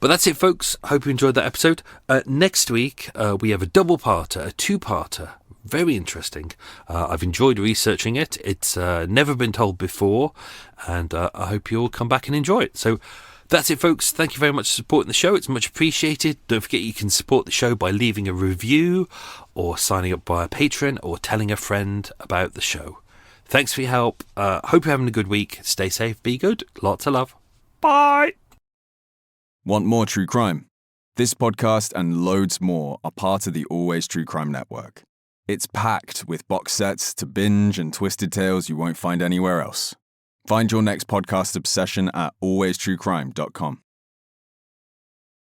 But that's it, folks. Hope you enjoyed that episode. Next week, we have a double-parter, a two-parter. Very interesting. I've enjoyed researching it. It's never been told before, and I hope you'll come back and enjoy it. So that's it, folks. Thank you very much for supporting the show. It's much appreciated. Don't forget you can support the show by leaving a review or signing up via Patreon or telling a friend about the show. Thanks for your help. Hope you're having a good week. Stay safe. Be good. Lots of love. Bye. Want more true crime? This podcast and loads more are part of the Always True Crime Network. It's packed with box sets to binge and twisted tales you won't find anywhere else. Find your next podcast obsession at alwaystruecrime.com.